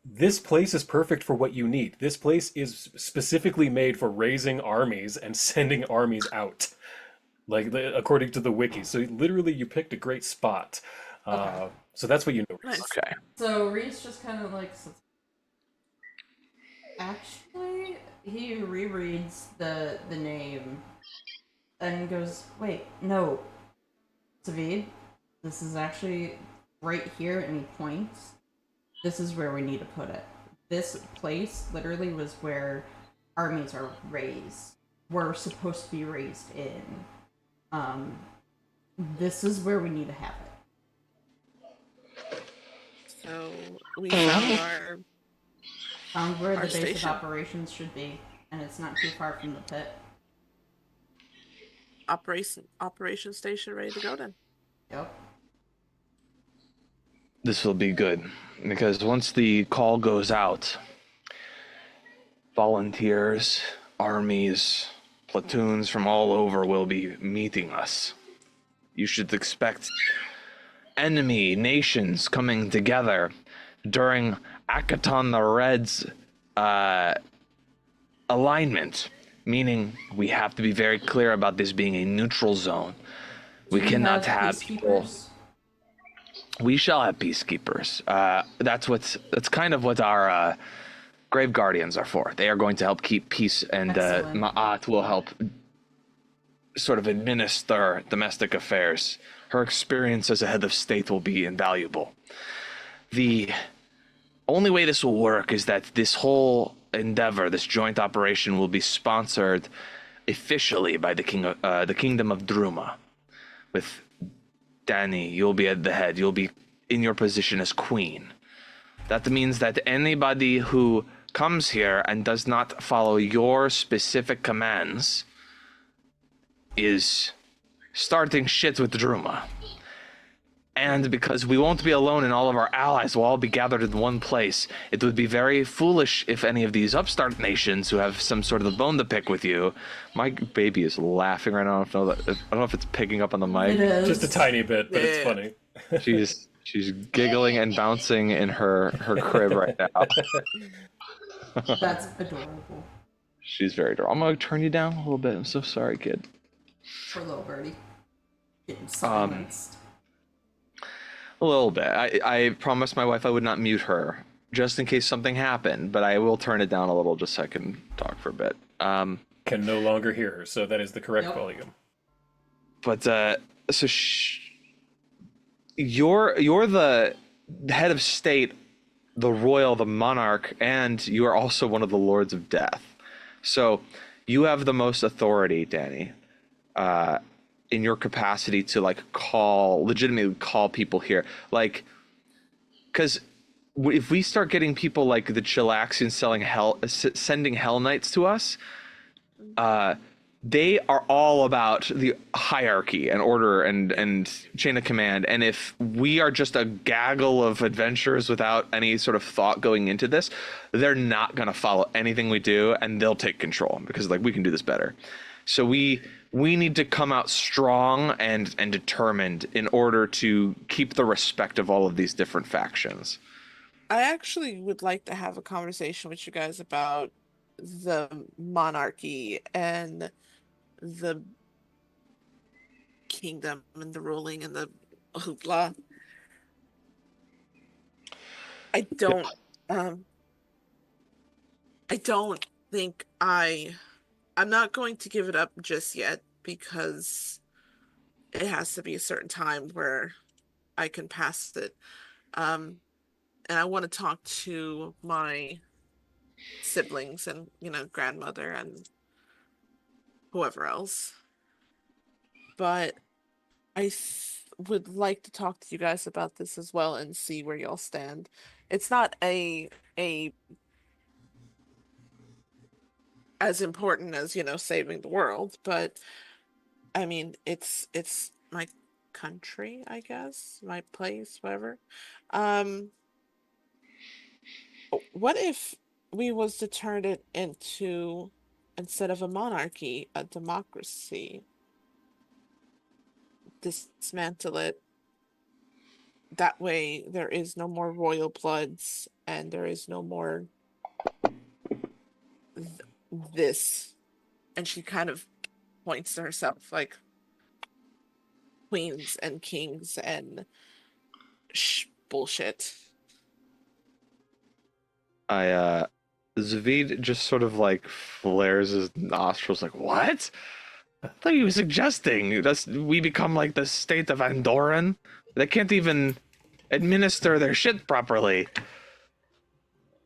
this place is perfect for what you need. This place is specifically made for raising armies and sending armies out, like according to the wiki. So literally, you picked a great spot. Okay. So that's what you know. Nice. Okay. So Reese just kind of like, actually, he rereads the name and goes, wait, no, Savid, this is actually right here, and he points. This is where we need to put it. This place literally was where armies were supposed to be raised in. This is where we need to have it. So we found Found where Our the base station. of operations should be, and it's not too far from the pit. our operation station ready to go then. Yep. This will be good, because once the call goes out, volunteers, armies, platoons from all over will be meeting us. You should expect enemy nations coming together during Akaton the Red's alignment, meaning we have to be very clear about this being a neutral zone. We cannot have people. peacekeepers? We shall have peacekeepers. That's kind of what our grave guardians are for. They are going to help keep peace, and Excellent. Ma'at will help sort of administer domestic affairs. Her experience as a head of state will be invaluable. The only way this will work is that this whole endeavor, this joint operation, will be sponsored officially by the Kingdom of Druma. With Danny, you'll be at the head. You'll be in your position as queen. That means that anybody who comes here and does not follow your specific commands is starting shit with Druma. And because we won't be alone and all of our allies will all be gathered in one place, it would be very foolish if any of these upstart nations who have some sort of a bone to pick with you. My baby is laughing right now. I don't know if it's picking up on the mic. It is. Just a tiny bit, but it's Yeah. funny. She's giggling and bouncing in her crib right now. That's adorable. She's very adorable. I'm gonna turn you down a little bit. I'm so sorry, kid. Poor little birdie. Getting silenced. A little bit. I promised my wife I would not mute her, just in case something happened, but I will turn it down a little just so I can talk for a bit. Can no longer hear her, so that is the correct Yep. volume. But so you're the head of state, the royal, the monarch, and you are also one of the lords of death. So you have the most authority, Danny, in your capacity to legitimately call people here, because if we start getting people like the Chilaxians sending Hell Knights to us, they are all about the hierarchy and order and chain of command. And if we are just a gaggle of adventurers without any sort of thought going into this, they're not going to follow anything we do, and they'll take control because like we can do this better. So we need to come out strong and determined in order to keep the respect of all of these different factions. I actually would like to have a conversation with you guys about the monarchy and the kingdom and the ruling and the hoopla. I don't think I'm not going to give it up just yet because it has to be a certain time where I can pass it. And I want to talk to my siblings and, grandmother and whoever else. But I would like to talk to you guys about this as well and see where y'all stand. It's not a as important as, saving the world, but I mean, it's my country, I guess, my place, whatever. What if we was to turn it into, instead of a monarchy, a democracy? Dismantle it. That way there is no more royal bloods and there is no more this. And she kind of points to herself like queens and kings and bullshit. Zavid just sort of like flares his nostrils like, what? I thought you were suggesting we become like the state of Andorran. They can't even administer their shit properly.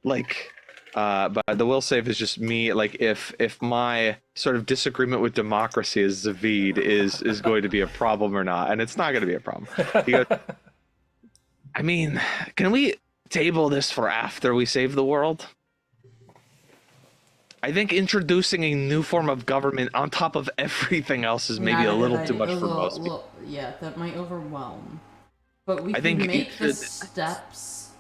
Like, but the will save is just me. Like, if my sort of disagreement with democracy as Zavid is going to be a problem or not, and it's not going to be a problem. He goes, I mean, can we table this for after we save the world? I think introducing a new form of government on top of everything else is maybe a little too much for most people. Yeah, that might overwhelm. But we can make the steps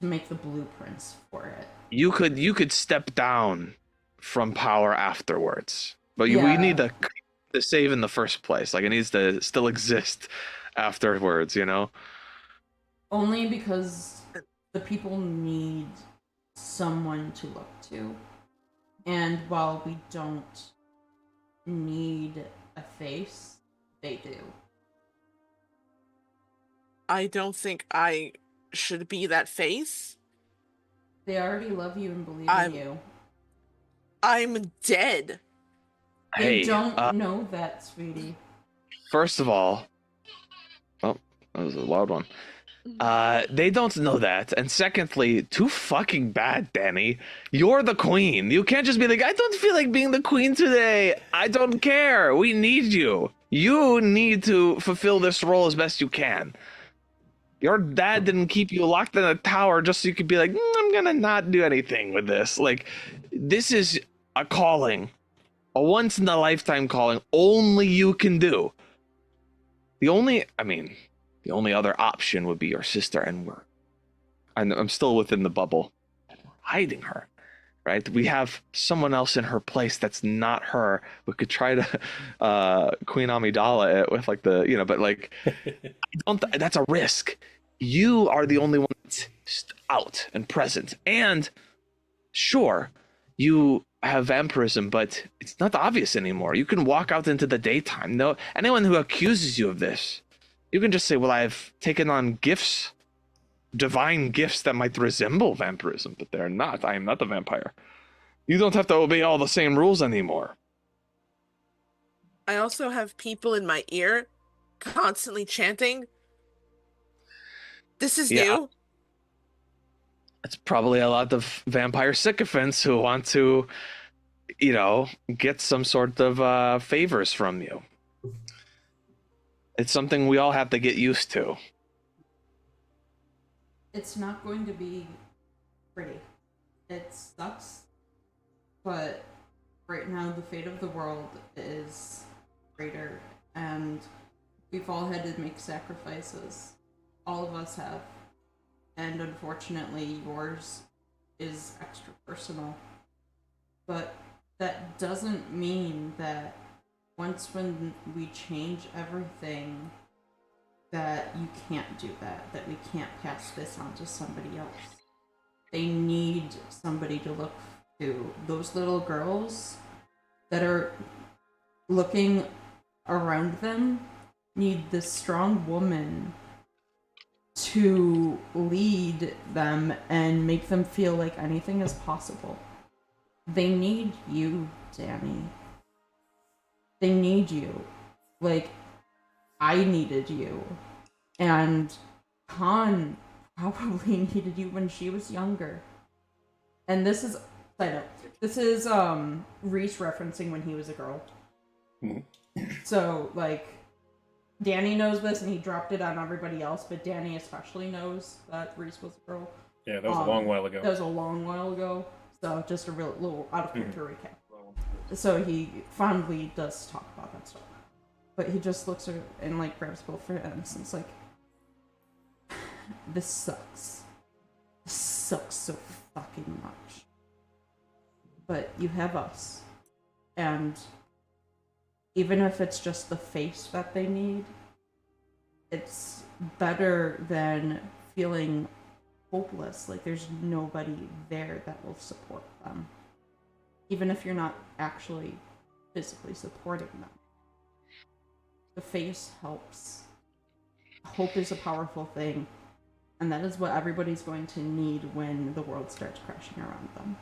to make the blueprints for it. You could step down from power afterwards, but we need to save in the first place. Like, it needs to still exist afterwards, Only because the people need someone to look to. And while we don't need a face, they do. I don't think I should be that face. They already love you and believe in you. I'm dead. They don't know that, sweetie. First of all, that was a loud one. They don't know that, and secondly, too fucking bad, Danny. You're the queen. You can't just be like, I don't feel like being the queen today. I don't care. We need you. You need to fulfill this role as best you can. Your dad didn't keep you locked in a tower just so you could be like, I'm gonna not do anything with this. Like, this is a calling, a once in a lifetime calling. Only you can do. The only other option would be your sister, and I'm still within the bubble. And we're hiding her, right? We have someone else in her place that's not her. We could try to Queen Amidala it with like the, but like, that's a risk. You are the only one that's out and present. And sure, you have vampirism, but it's not obvious anymore. You can walk out into the daytime. No, anyone who accuses you of this, you can just say, well, I've taken on gifts, divine gifts that might resemble vampirism, but they're not. I am not a vampire. You don't have to obey all the same rules anymore. I also have people in my ear constantly chanting, this is new. It's probably a lot of vampire sycophants who want to, get some sort of favors from you. It's something we all have to get used to. it's not going to be pretty. It sucks, but right now the fate of the world is greater, and we've all had to make sacrifices. All of us have. And unfortunately, yours is extra personal. But that doesn't mean that when we change everything, that you can't do that we can't pass this on to somebody else. They need somebody to look to. Those little girls that are looking around them need this strong woman to lead them and make them feel like anything is possible. They need you, Danny. They need you. Like, I needed you. And Khan probably needed you when she was younger. And this is, side note, this is Reese referencing when he was a girl. So, like, Danny knows this and he dropped it on everybody else, but Danny especially knows that Reese was a girl. Yeah, that was a long while ago. That was a long while ago. So, just a real little out of character recap. So, he fondly does talk about that stuff. But he just looks at her and, like, grabs both her hands and it's like, this sucks. This sucks so fucking much. But you have us. And even if it's just the face that they need, it's better than feeling hopeless, like there's nobody there that will support them. Even if you're not actually physically supporting them. The face helps. Hope is a powerful thing. And that is what everybody's going to need when the world starts crashing around them.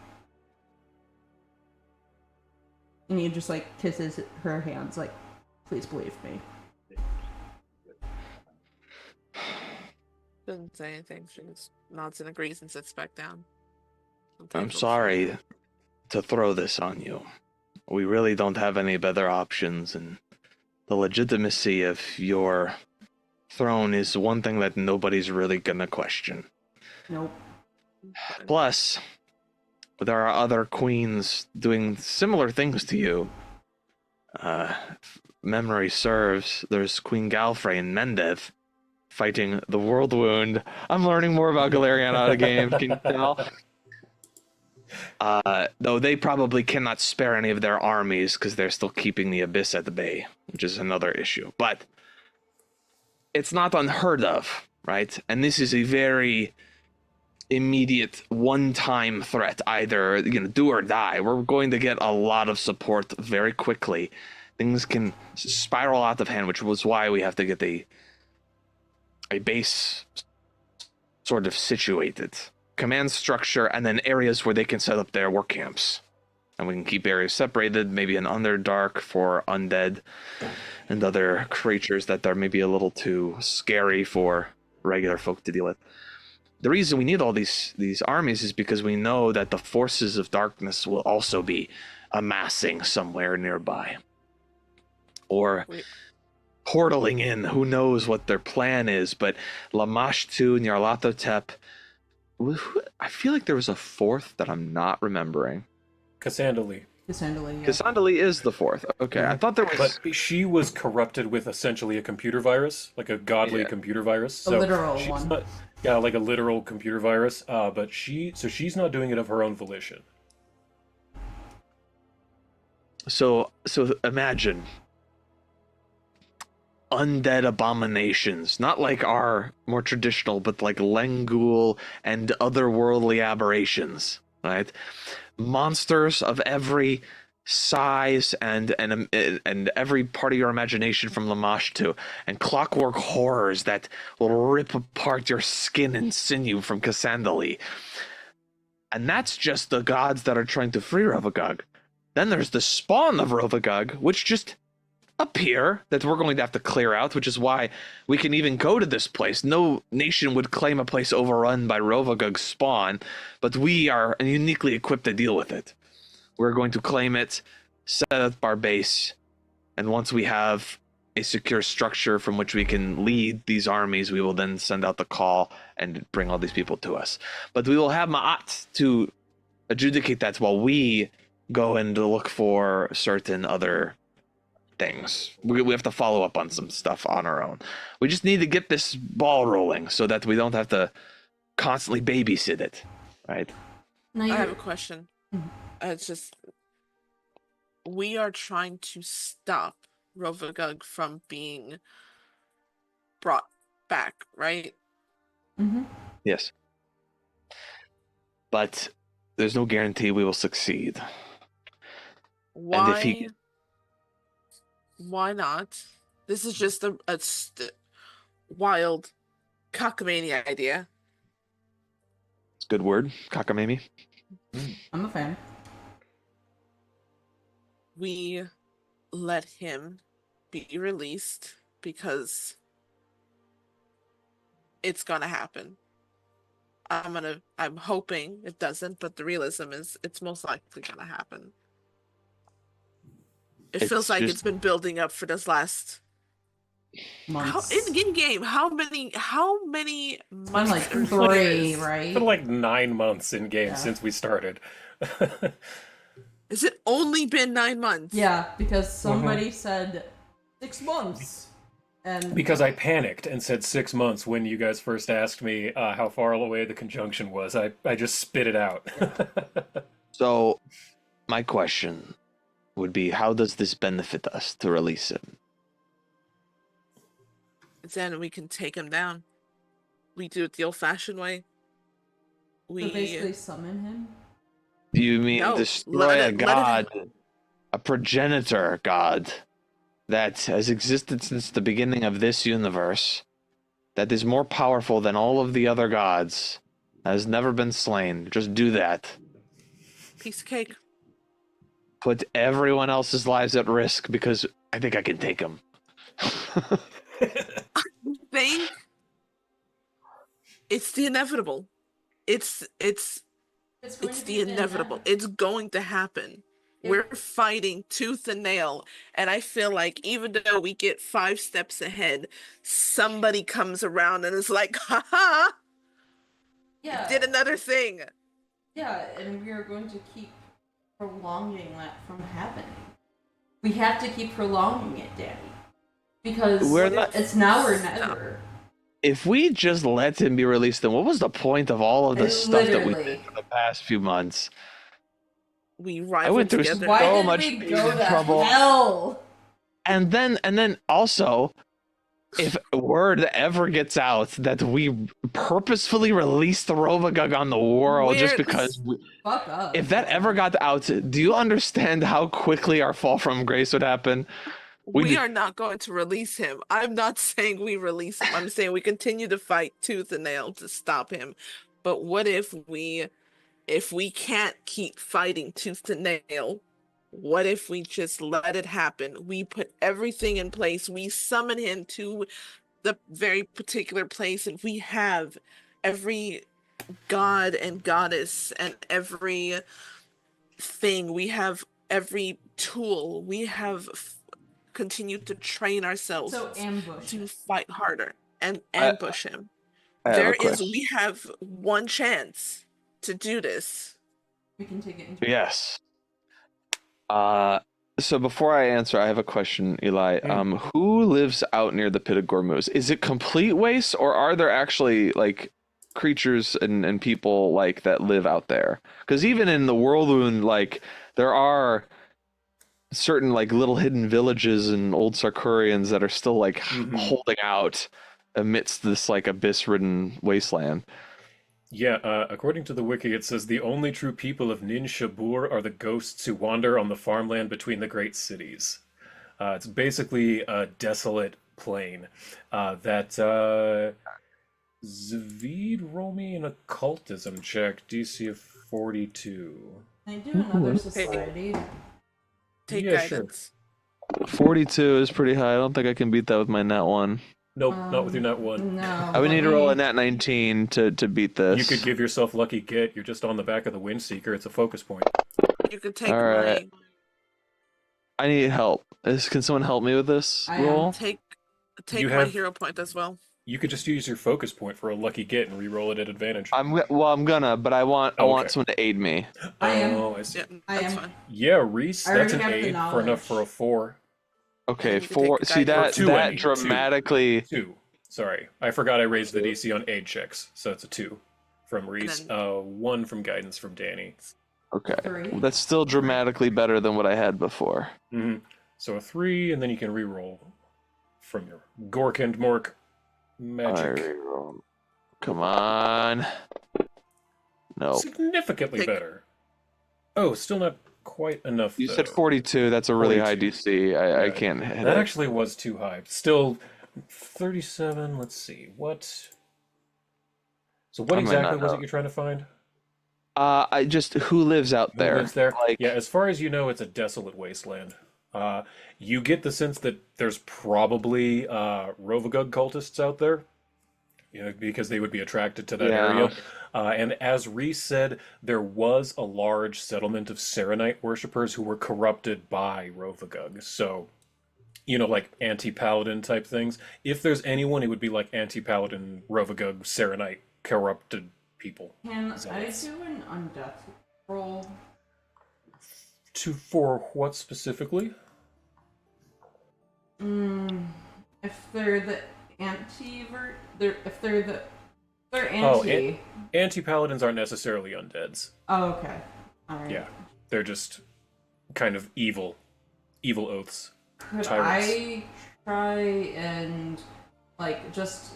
And he just, like, kisses her hands, like, please believe me. Doesn't say anything. She just nods and agrees and sits back down. I'm sorry to throw this on you. We really don't have any better options, and the legitimacy of your throne is one thing that nobody's really gonna question. Nope. Plus, there are other queens doing similar things to you. Memory serves, there's Queen Galfrey and Mendev fighting the World Wound. I'm learning more about Golarion out of game, can you tell? Though they probably cannot spare any of their armies because they're still keeping the Abyss at the bay, which is another issue. But it's not unheard of, right? And this is a very immediate one-time threat, either do or die. We're going to get a lot of support very quickly. Things can spiral out of hand, which was why we have to get a base sort of situated, command structure, and then areas where they can set up their work camps, and we can keep areas separated, maybe an Underdark for undead and other creatures that are maybe a little too scary for regular folk to deal with. The reason we need all these armies is because we know that the forces of darkness will also be amassing somewhere nearby. Or portaling in, who knows what their plan is, but Lamashtu, Nyarlathotep, I feel like there was a fourth that I'm not remembering. Cassandali. Cassandali, yeah. Cassandali is the fourth. Okay, I thought there was... But she was corrupted with essentially a computer virus, like a godly computer virus. So a literal she's one. Not, yeah, like a literal computer virus. But she's not doing it of her own volition. So imagine undead abominations, not like our more traditional, but like Lengul and otherworldly aberrations, right? Monsters of every size and every part of your imagination from Lamashtu, and clockwork horrors that will rip apart your skin and sinew from Cassandali. And that's just the gods that are trying to free Rovagog. Then there's the spawn of Rovagog, which just appear that we're going to have to clear out, which is why we can even go to this place. No nation would claim a place overrun by Rovagog's spawn, but we are uniquely equipped to deal with it. We're going to claim it, set up our base, and once we have a secure structure from which we can lead these armies, we will then send out the call and bring all these people to us. But we will have Ma'at to adjudicate that while we go and look for certain other things. We have to follow up on some stuff on our own. We just need to get this ball rolling so that we don't have to constantly babysit it, right? Now I you're- have a question. It's just we are trying to stop Rovagug from being brought back, right? Mhm. Yes. But there's no guarantee we will succeed. Why? And if he... Why not? This is just a wild cockamamie idea. It's a good word, cockamamie. I'm a fan. We let him be released because it's gonna happen. I'm hoping it doesn't, but the realism is it's most likely gonna happen. It It's feels like just- it's been building up for this last Months. in game. How many Been months? like or 3, years? right? It's been like 9 months in game Yeah. since we started. Has it only been 9 months? Yeah, because somebody said 6 months. And Because I panicked and said 6 months when you guys first asked me how far away the conjunction was. I just spit it out. So, my question would be, how does this benefit us to release him? Then we can take him down. We do it the old-fashioned way. so basically summon him. Do you mean No, destroy let a it- god, a progenitor god that has existed since the beginning of this universe, that is more powerful than all of the other gods, has never been slain? Just do that. piece of cake. Put everyone else's lives at risk because I think I can take him. Think it's the inevitable. It's Going it's to the be inevitable. It's going to happen. Yeah. We're fighting tooth and nail, and I feel like even though we get 5 steps ahead, somebody comes around and is like, "Ha ha! Yeah. Did another thing." Yeah, and we are going to keep prolonging that from happening. We have to keep prolonging it, Daddy. Because We're not- it's now or never. If we just let him be released, then what was the point of all of the stuff that we did Literally. for the past few months? We I rival went through together. Why so did much we pain go and to trouble. hell? And then also, if word ever gets out that we purposefully released the Rovagug on the world just We're- because Fuck up. if that ever got out, do you understand how quickly our fall from grace would happen? We are not going to release him. I'm not saying we release him. I'm saying we continue to fight tooth and nail to stop him. But what if we can't keep fighting tooth and nail, what if we just let it happen? We put everything in place. We summon him to the very particular place, and we have every god and goddess and every thing. We have every tool. We have continued to train ourselves So ambush. to fight harder and ambush him. I have a There is, question. we have one chance to do this. We can take it into Yes. So before I answer, I have a question, Eli. Who lives out near the Pit of Gormuz? Is it complete waste, or are there actually like creatures and people like that live out there? Because even in the Whirlwind, like there are certain like little hidden villages and old Sarkurians that are still like holding out amidst this like abyss-ridden wasteland. Yeah, according to the wiki, it says the only true people of Nin Shabur are the ghosts who wander on the farmland between the great cities. It's basically a desolate plain that Zvid, roll me an occultism check, DC of 42. Can I do another society? Take Yeah, sure. guidance. 42 is pretty high. I don't think I can beat that with my nat 1. Nope, not with your nat 1. No. I would need to roll a nat 19 to beat this. You could give yourself lucky get. You're just on the back of the Windseeker. It's a focus point. You can take All right. I need help. Can someone help me with this I am. roll? Take You my have- hero point as well. You could just use your focus point for a lucky get and re-roll it at advantage. I'm gonna, but I want Okay. someone to aid me. I am. Oh, I see. Yeah, I that's am. fine. Yeah, Reese, I that's already an have the 8 for knowledge. enough for a 4. Okay, you can 4. take See guidance. that Or two, I that mean, dramatically. 2. Sorry, I forgot I raised the DC on aid checks, so it's a 2 from Reese. then- 1 from guidance from Danny. Okay, 3. that's still dramatically better than what I had before. Hmm. So a 3, and then you can re-roll from your Gork and Mork magic. Reroll. Come on. No. Significantly Take- better. Oh, still not quite enough. You though. said 42. That's a really high 42. DC. I Yeah, can't hit That it. actually was too high. Still, 37. Let's see what. So what I might exactly not was know. it you're trying to find? I just who lives out Who there? lives there? Like, Yeah, as far as you know, it's a desolate wasteland. You get the sense that there's probably Rovagug cultists out there, because they would be attracted to that Yeah. area. And as Reese said, there was a large settlement of Serenite worshippers who were corrupted by Rovagug. So, like anti-paladin type things. If there's anyone, it would be like anti-paladin, Rovagug, Serenite, corrupted people. Can I Zealots. do an undeath roll? For what specifically? If they're the if they're Oh, anti. Anti-paladins aren't necessarily undeads. Oh, okay. Alright. Yeah, they're just kind of evil oaths. Could Tyrants. I try and, just,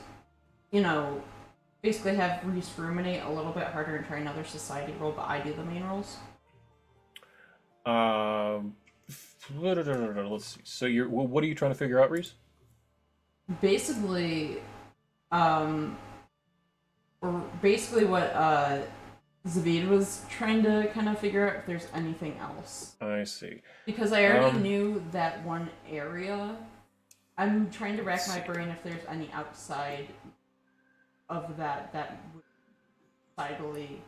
basically have Reese ruminate a little bit harder and try another society roll, but I do the main rolls? Let's see. So what are you trying to figure out, Reese? Basically, or basically what, Zavid was trying to kind of figure out if there's anything else. I see. Because I already Um, knew that one area. I'm trying to rack Let's my see. brain if there's any outside of that would sidily.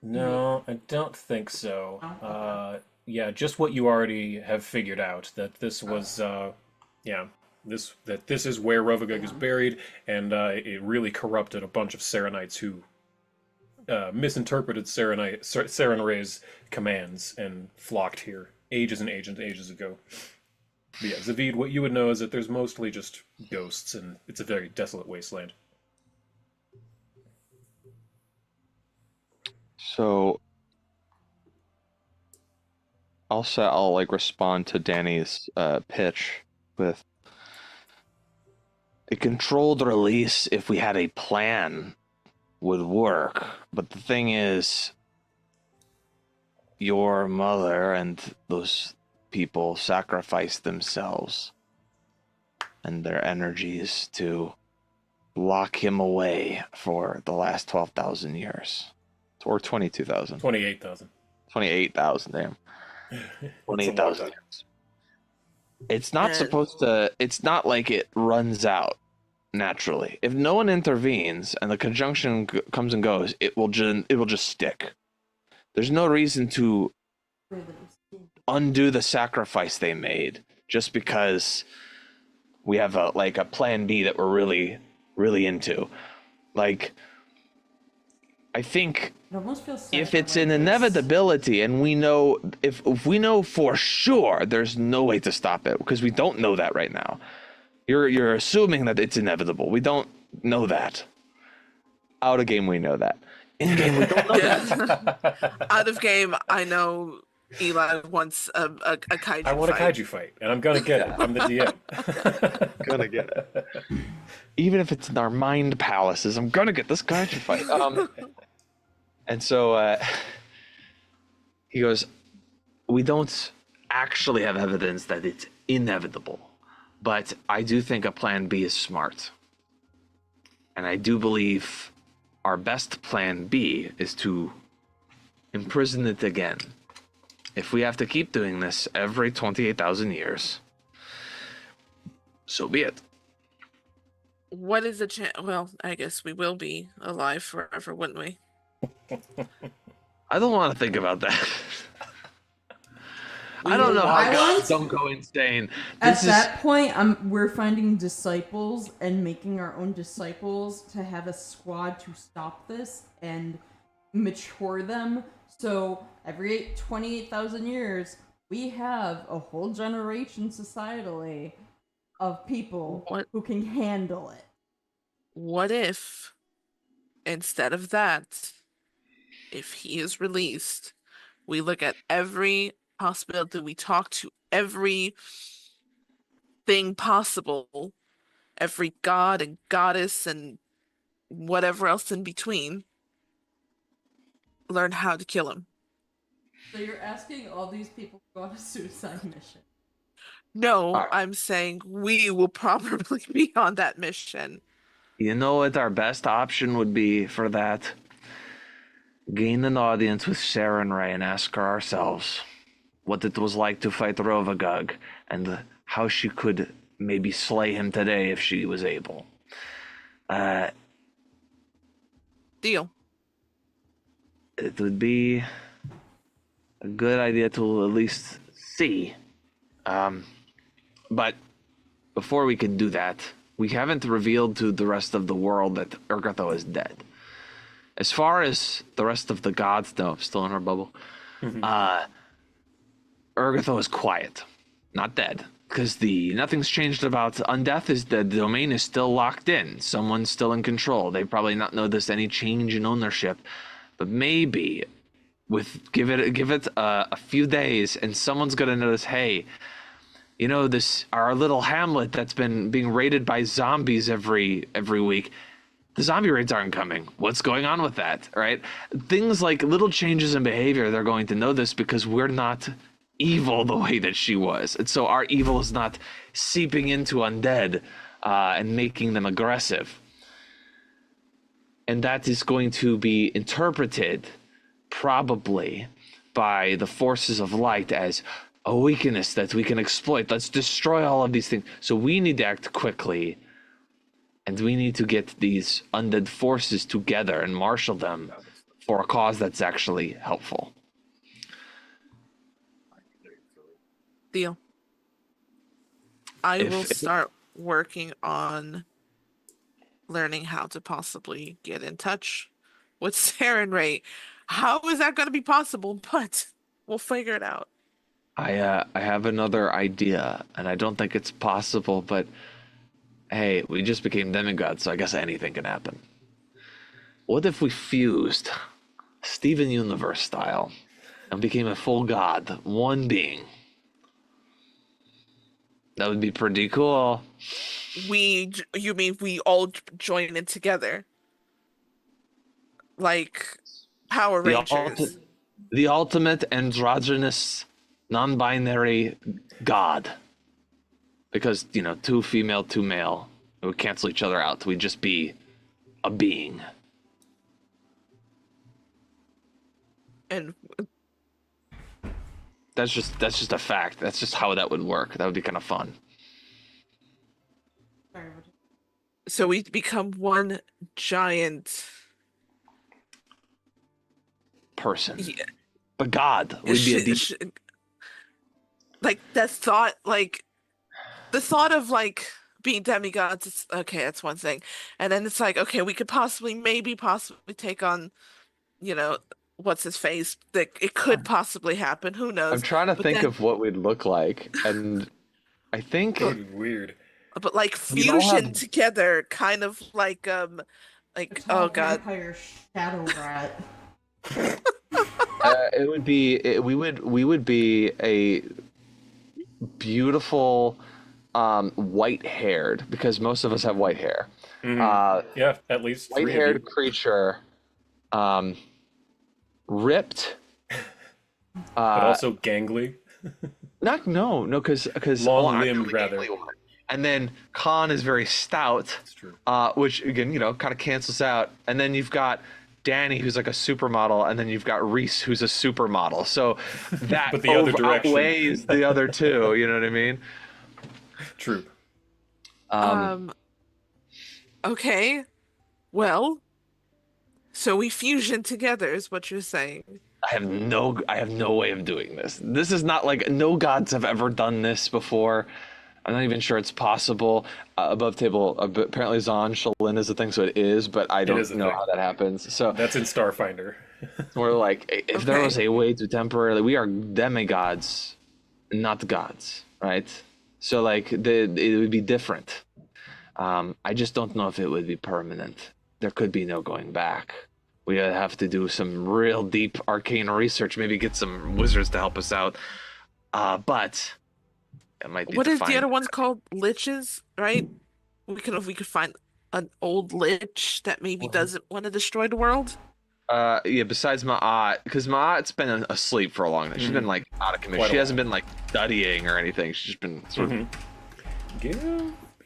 No, I don't think so. Oh, okay. Yeah, just what you already have figured out, that this was, this is where Rovagug is buried, and it really corrupted a bunch of Serenites who misinterpreted Serenray's commands and flocked here ages and ages and ages ago. But yeah, Zavid, what you would know is that there's mostly just ghosts, and it's a very desolate wasteland. so I'll respond to Danny's pitch with a controlled release if we had a plan would work, but the thing is, your mother and those people sacrificed themselves and their energies to lock him away for the last 12,000 years. Or 22,000. 28,000. 28,000, damn. It's a long 28,000 time. years. It's not And- supposed to, it's not like it runs out naturally. If no one intervenes and the conjunction comes and goes, it will just stick. There's no reason to undo the sacrifice they made just because we have a plan B that we're really into. I think It almost feels if it's an inevitability and we know if we know for sure there's no way to stop it because we don't know that right now. You're assuming that it's inevitable. We don't know that. Out of game we know that. In game we don't know that. Out of game, I know Eli wants a kaiju I want a fight. kaiju fight, and I'm gonna get it. I'm the DM. Gonna get it. Even if it's in our mind palaces, I'm gonna get this kaiju fight. And so he goes, we don't actually have evidence that it's inevitable, but I do think a plan B is smart. And I do believe our best plan B is to imprison it again. If we have to keep doing this every 28,000 years, so be it. What is the chance? Well, I guess we will be alive forever, wouldn't we? I don't want to think about that. I don't know how gods Violence? don't go insane. At that point, we're finding disciples and making our own disciples to have a squad to stop this and mature them. So every 28,000 years, we have a whole generation societally of people who can handle it. What if, instead of that, if he is released, we look at every possibility, we talk to every thing possible, every god and goddess and whatever else in between, learn how to kill him. So you're asking all these people to go on a suicide mission? No, I'm saying we will probably be on that mission. You know what our best option would be for that? Gain an audience with Sharon Ray and ask her ourselves what it was like to fight Rovagug and how she could maybe slay him today if she was able. Deal. It would be a good idea to at least see. But before we can do that, we haven't revealed to the rest of the world that Urgatho is dead. As far as the rest of the gods know, still in her bubble, Urgatho is quiet, not dead. Because nothing's changed about Undeath. Is the domain is still locked in. Someone's still in control. They probably not noticed any change in ownership, but maybe give it a few days, and someone's gonna notice. Hey, you know, this our little hamlet that's been being raided by zombies every week. The zombie raids aren't coming. What's going on with that? Right? Things like little changes in behavior. They're going to know this because we're not evil the way that she was, and so our evil is not seeping into undead and making them aggressive. And that is going to be interpreted probably by the forces of light as a weakness that we can exploit. Let's destroy all of these things. So we need to act quickly, and we need to get these undead forces together and marshal them for a cause that's actually helpful. Deal. I will start working on learning how to possibly get in touch with Saren Ray. How is that going to be possible? But we'll figure it out. I have another idea, and I don't think it's possible, but hey, we just became demigods, so I guess anything can happen. What if we fused Steven Universe style and became a full god, one being? That would be pretty cool. You mean we all join in together? Like Power Rangers. The ultimate androgynous, non-binary god. Because, you know, 2 female, 2 male. It would cancel each other out. We'd just be a being. And That's just a fact. That's just how that would work. That would be kind of fun. So we become one giant person. Yeah. But God would be a deep... like that thought, like the thought of like being demigods, it's okay, that's one thing. And then it's like, okay, we could possibly take on, you know, what's his face? That it could possibly happen. Who knows? I'm trying to think of what we'd look like, and I think That'd be weird. But like fusion together, kind of like oh god, vampire shadow rat. it would be we would be a beautiful white-haired, because most of us have white hair. Yeah, at least white-haired creature, ripped, but also gangly. No, because long-limbed rather. And then Khan is very stout. That's true. Which again, you know, kind of cancels out. And then you've got Danny, who's like a supermodel, and then you've got Reese, who's a supermodel. So that but the other direction outweighs the other two. You know what I mean? True. Okay. Well, so we fusion together is what you're saying. I have no way of doing this. This is not like no gods have ever done this before. I'm not even sure it's possible. Above table, apparently Zon Shalin is a thing, so it is, but I don't know how that happens. So that's in Starfinder. we're like, if there was a way to temporarily, we are demigods, not gods, right? So like it would be different. I just don't know if it would be permanent. There could be no going back. We have to do some real deep arcane research, maybe get some wizards to help us out. But it might be. What is the other ones called? Liches, right? If we could find an old lich that maybe doesn't want to destroy the world. Yeah, besides Ma'at, because Ma'at's been asleep for a long time. She's been like out of commission. She hasn't been like studying or anything. She's just been sort of.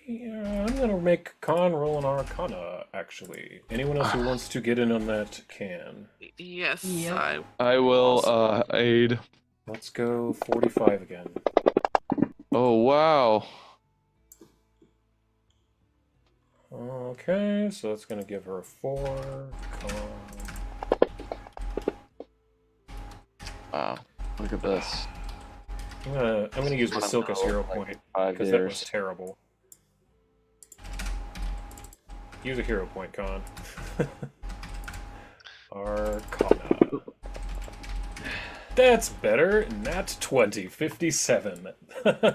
I'm gonna make Khan roll an Arcana. Actually, anyone else who wants to get in on that can. Yes, Yep. I will aid. Let's go 45 again. Oh wow. Okay, so that's gonna give her a 4. Con. Wow, look at this. I'm gonna use Basilka's hero point because that was terrible. Use a hero point, Con. Arcana. That's better. Nat 20, 57.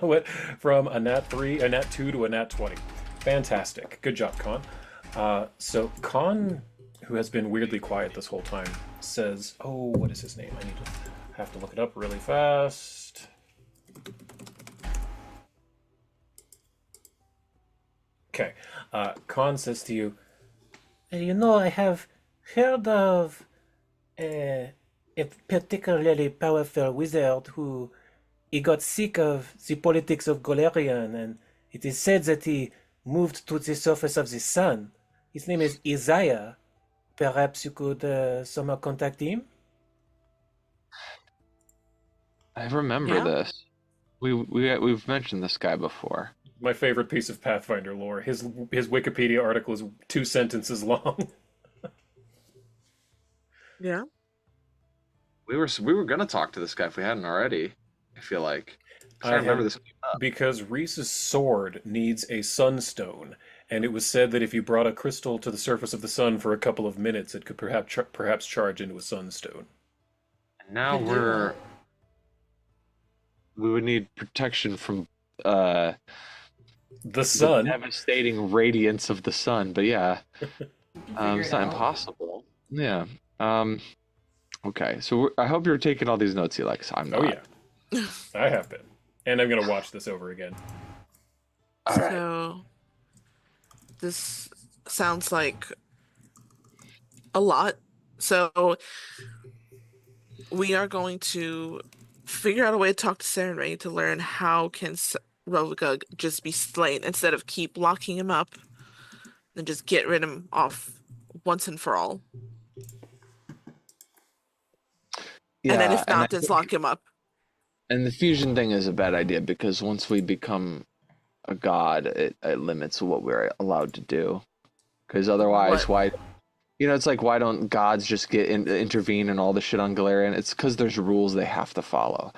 Went from a Nat 3, a Nat 2 to a Nat 20. Fantastic. Good job, Con. So Con, who has been weirdly quiet this whole time, says, oh, what is his name? I have to look it up really fast. Okay. Khan says to you, you know, I have heard of a particularly powerful wizard who he got sick of the politics of Golarion, and it is said that he moved to the surface of the sun. His name is Isaiah. Perhaps you could somehow contact him? I remember this. We've mentioned this guy before. My favorite piece of Pathfinder lore. His Wikipedia article is 2 sentences long. Yeah. We were gonna talk to this guy if we hadn't already. I feel like. I remember this because Reese's sword needs a sunstone, and it was said that if you brought a crystal to the surface of the sun for a couple of minutes, it could perhaps charge into a sunstone. And now we would need protection from the sun, the devastating radiance of the sun. But yeah, it's not impossible. Yeah. Okay. So I hope you're taking all these notes, Alex. I'm not. Oh yeah, I have been, and I'm gonna watch this over again. All right. So this sounds like a lot. So we are going to figure out a way to talk to Serenray to learn how can Rovga just be slain instead of keep locking him up and just get rid of him off once and for all. Yeah, and then if not, just lock him up. And the fusion thing is a bad idea because once we become a god, it limits what we're allowed to do. Because otherwise, why? It's like, why don't gods just intervene and all the shit on Golarion? It's because there's rules they have to follow.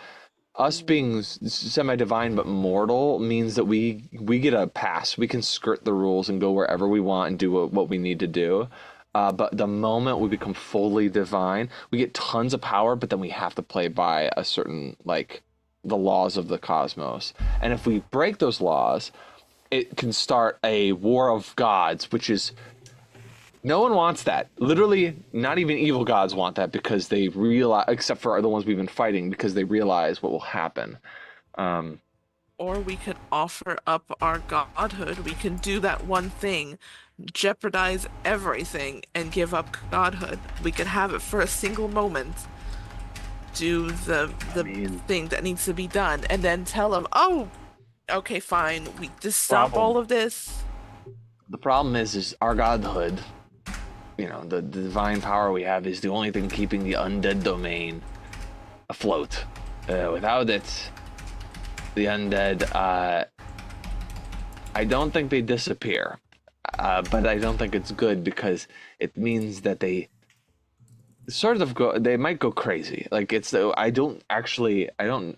Us being semi-divine but mortal means that we get a pass. We can skirt the rules and go wherever we want and do what we need to do. But the moment we become fully divine, we get tons of power, but then we have to play by a certain, like, the laws of the cosmos. And if we break those laws, it can start a war of gods, which is... No one wants that. Literally, not even evil gods want that because they realize, except for the ones we've been fighting, because they realize what will happen. Or we could offer up our godhood. We can do that one thing, jeopardize everything, and give up godhood. We could have it for a single moment, do the thing that needs to be done, and then tell them, oh, okay, fine, we just stop all of this. The problem is our godhood... the divine power we have is the only thing keeping the undead domain afloat. Without it, the undead, I don't think they disappear. But I don't think it's good because it means that sort of go. They might go crazy. Like it's the. I don't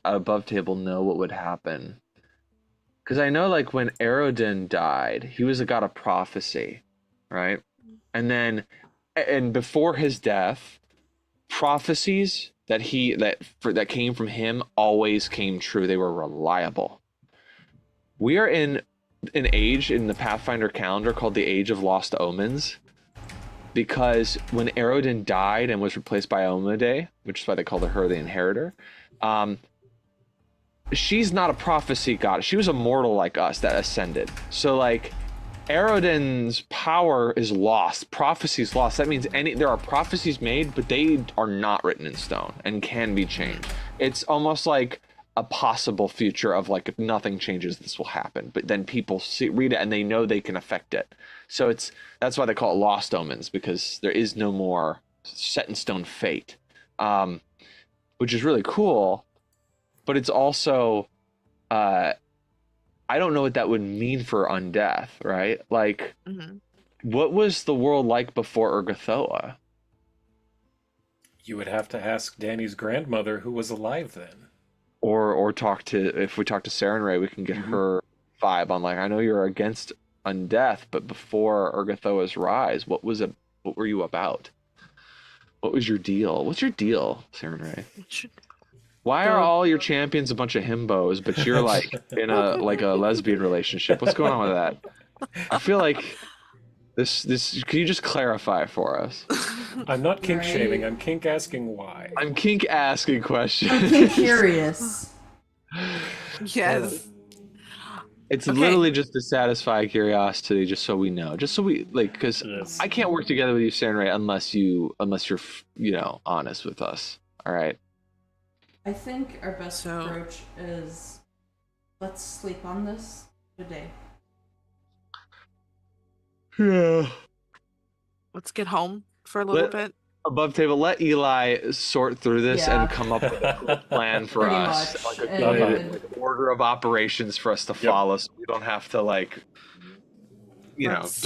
above table know what would happen. Because I know, like, when Aroden died, he was a god of prophecy, right? And before his death, prophecies that came from him always came true. They were reliable. We are in an age in the Pathfinder calendar called the Age of Lost Omens, because when Aroden died and was replaced by Omade, which is why they called her the Inheritor, she's not a prophecy god. She was a mortal like us that ascended. So like Aroden's power is lost. Prophecy's lost. That means there are prophecies made, but they are not written in stone and can be changed. It's almost like a possible future of like, if nothing changes, this will happen. But then people read it and they know they can affect it. So that's why they call it Lost Omens, because there is no more set in stone fate, which is really cool. But it's also, I don't know what that would mean for undeath, right? Like, what was the world like before Urgathoa? You would have to ask Danny's grandmother, who was alive then. Or if we talk to Sarenrae, we can get her vibe on, like, I know you're against undeath, but before Urgathoa's rise, what were you about? What was your deal? What's your deal, Sarenrae? Why are all your champions a bunch of himbos, but you're like in a lesbian relationship? What's going on with that? I feel like this. Can you just clarify for us? I'm not kink shaming. I'm kink asking why. I'm kink asking questions. I'm kink curious. Yes. It's literally just to satisfy curiosity, just so we know, just so we like, because I can't work together with you, Sarenrae, unless you're honest with us. All right. I think our best approach is let's sleep on this today. Yeah. Let's get home for a little bit. Above table, let Eli sort through this and come up with a plan for Pretty us, much. like a good order of operations for us to follow, so we don't have to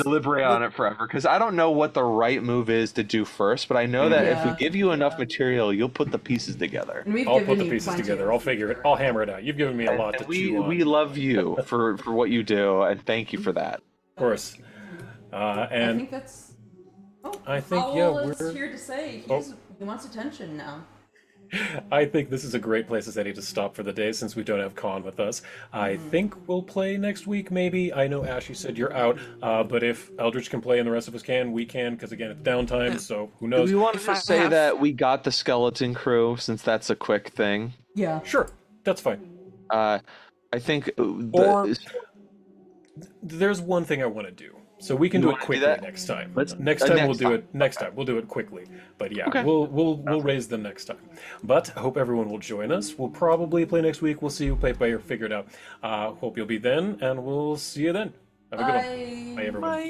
deliberate on it forever. Because I don't know what the right move is to do first, but I know that if we give you enough material, you'll put the pieces together. I'll put the pieces together. I'll figure it. I'll hammer it out. You've given me a lot to chew on. We love you for what you do, and thank you for that. Of course. I think that's. I think Owl is here to say he wants attention now. I think this is a great place as any to stop for the day, since we don't have Con with us. I think we'll play next week, maybe. I know Ash, you said you're out, but if Eldritch can play and the rest of us can, we can, because again, it's downtime, so who knows. Do we want to say that we got the skeleton crew, since that's a quick thing? Yeah. Sure, that's fine. I think... there's one thing I want to do. So we can do it quickly next time. Next time we'll do it quickly. But yeah, we'll raise them next time. But I hope everyone will join us. We'll probably play next week. We'll see who play by or figure it out. Hope you'll be then, and we'll see you then. Have a good one. Bye everyone. Bye.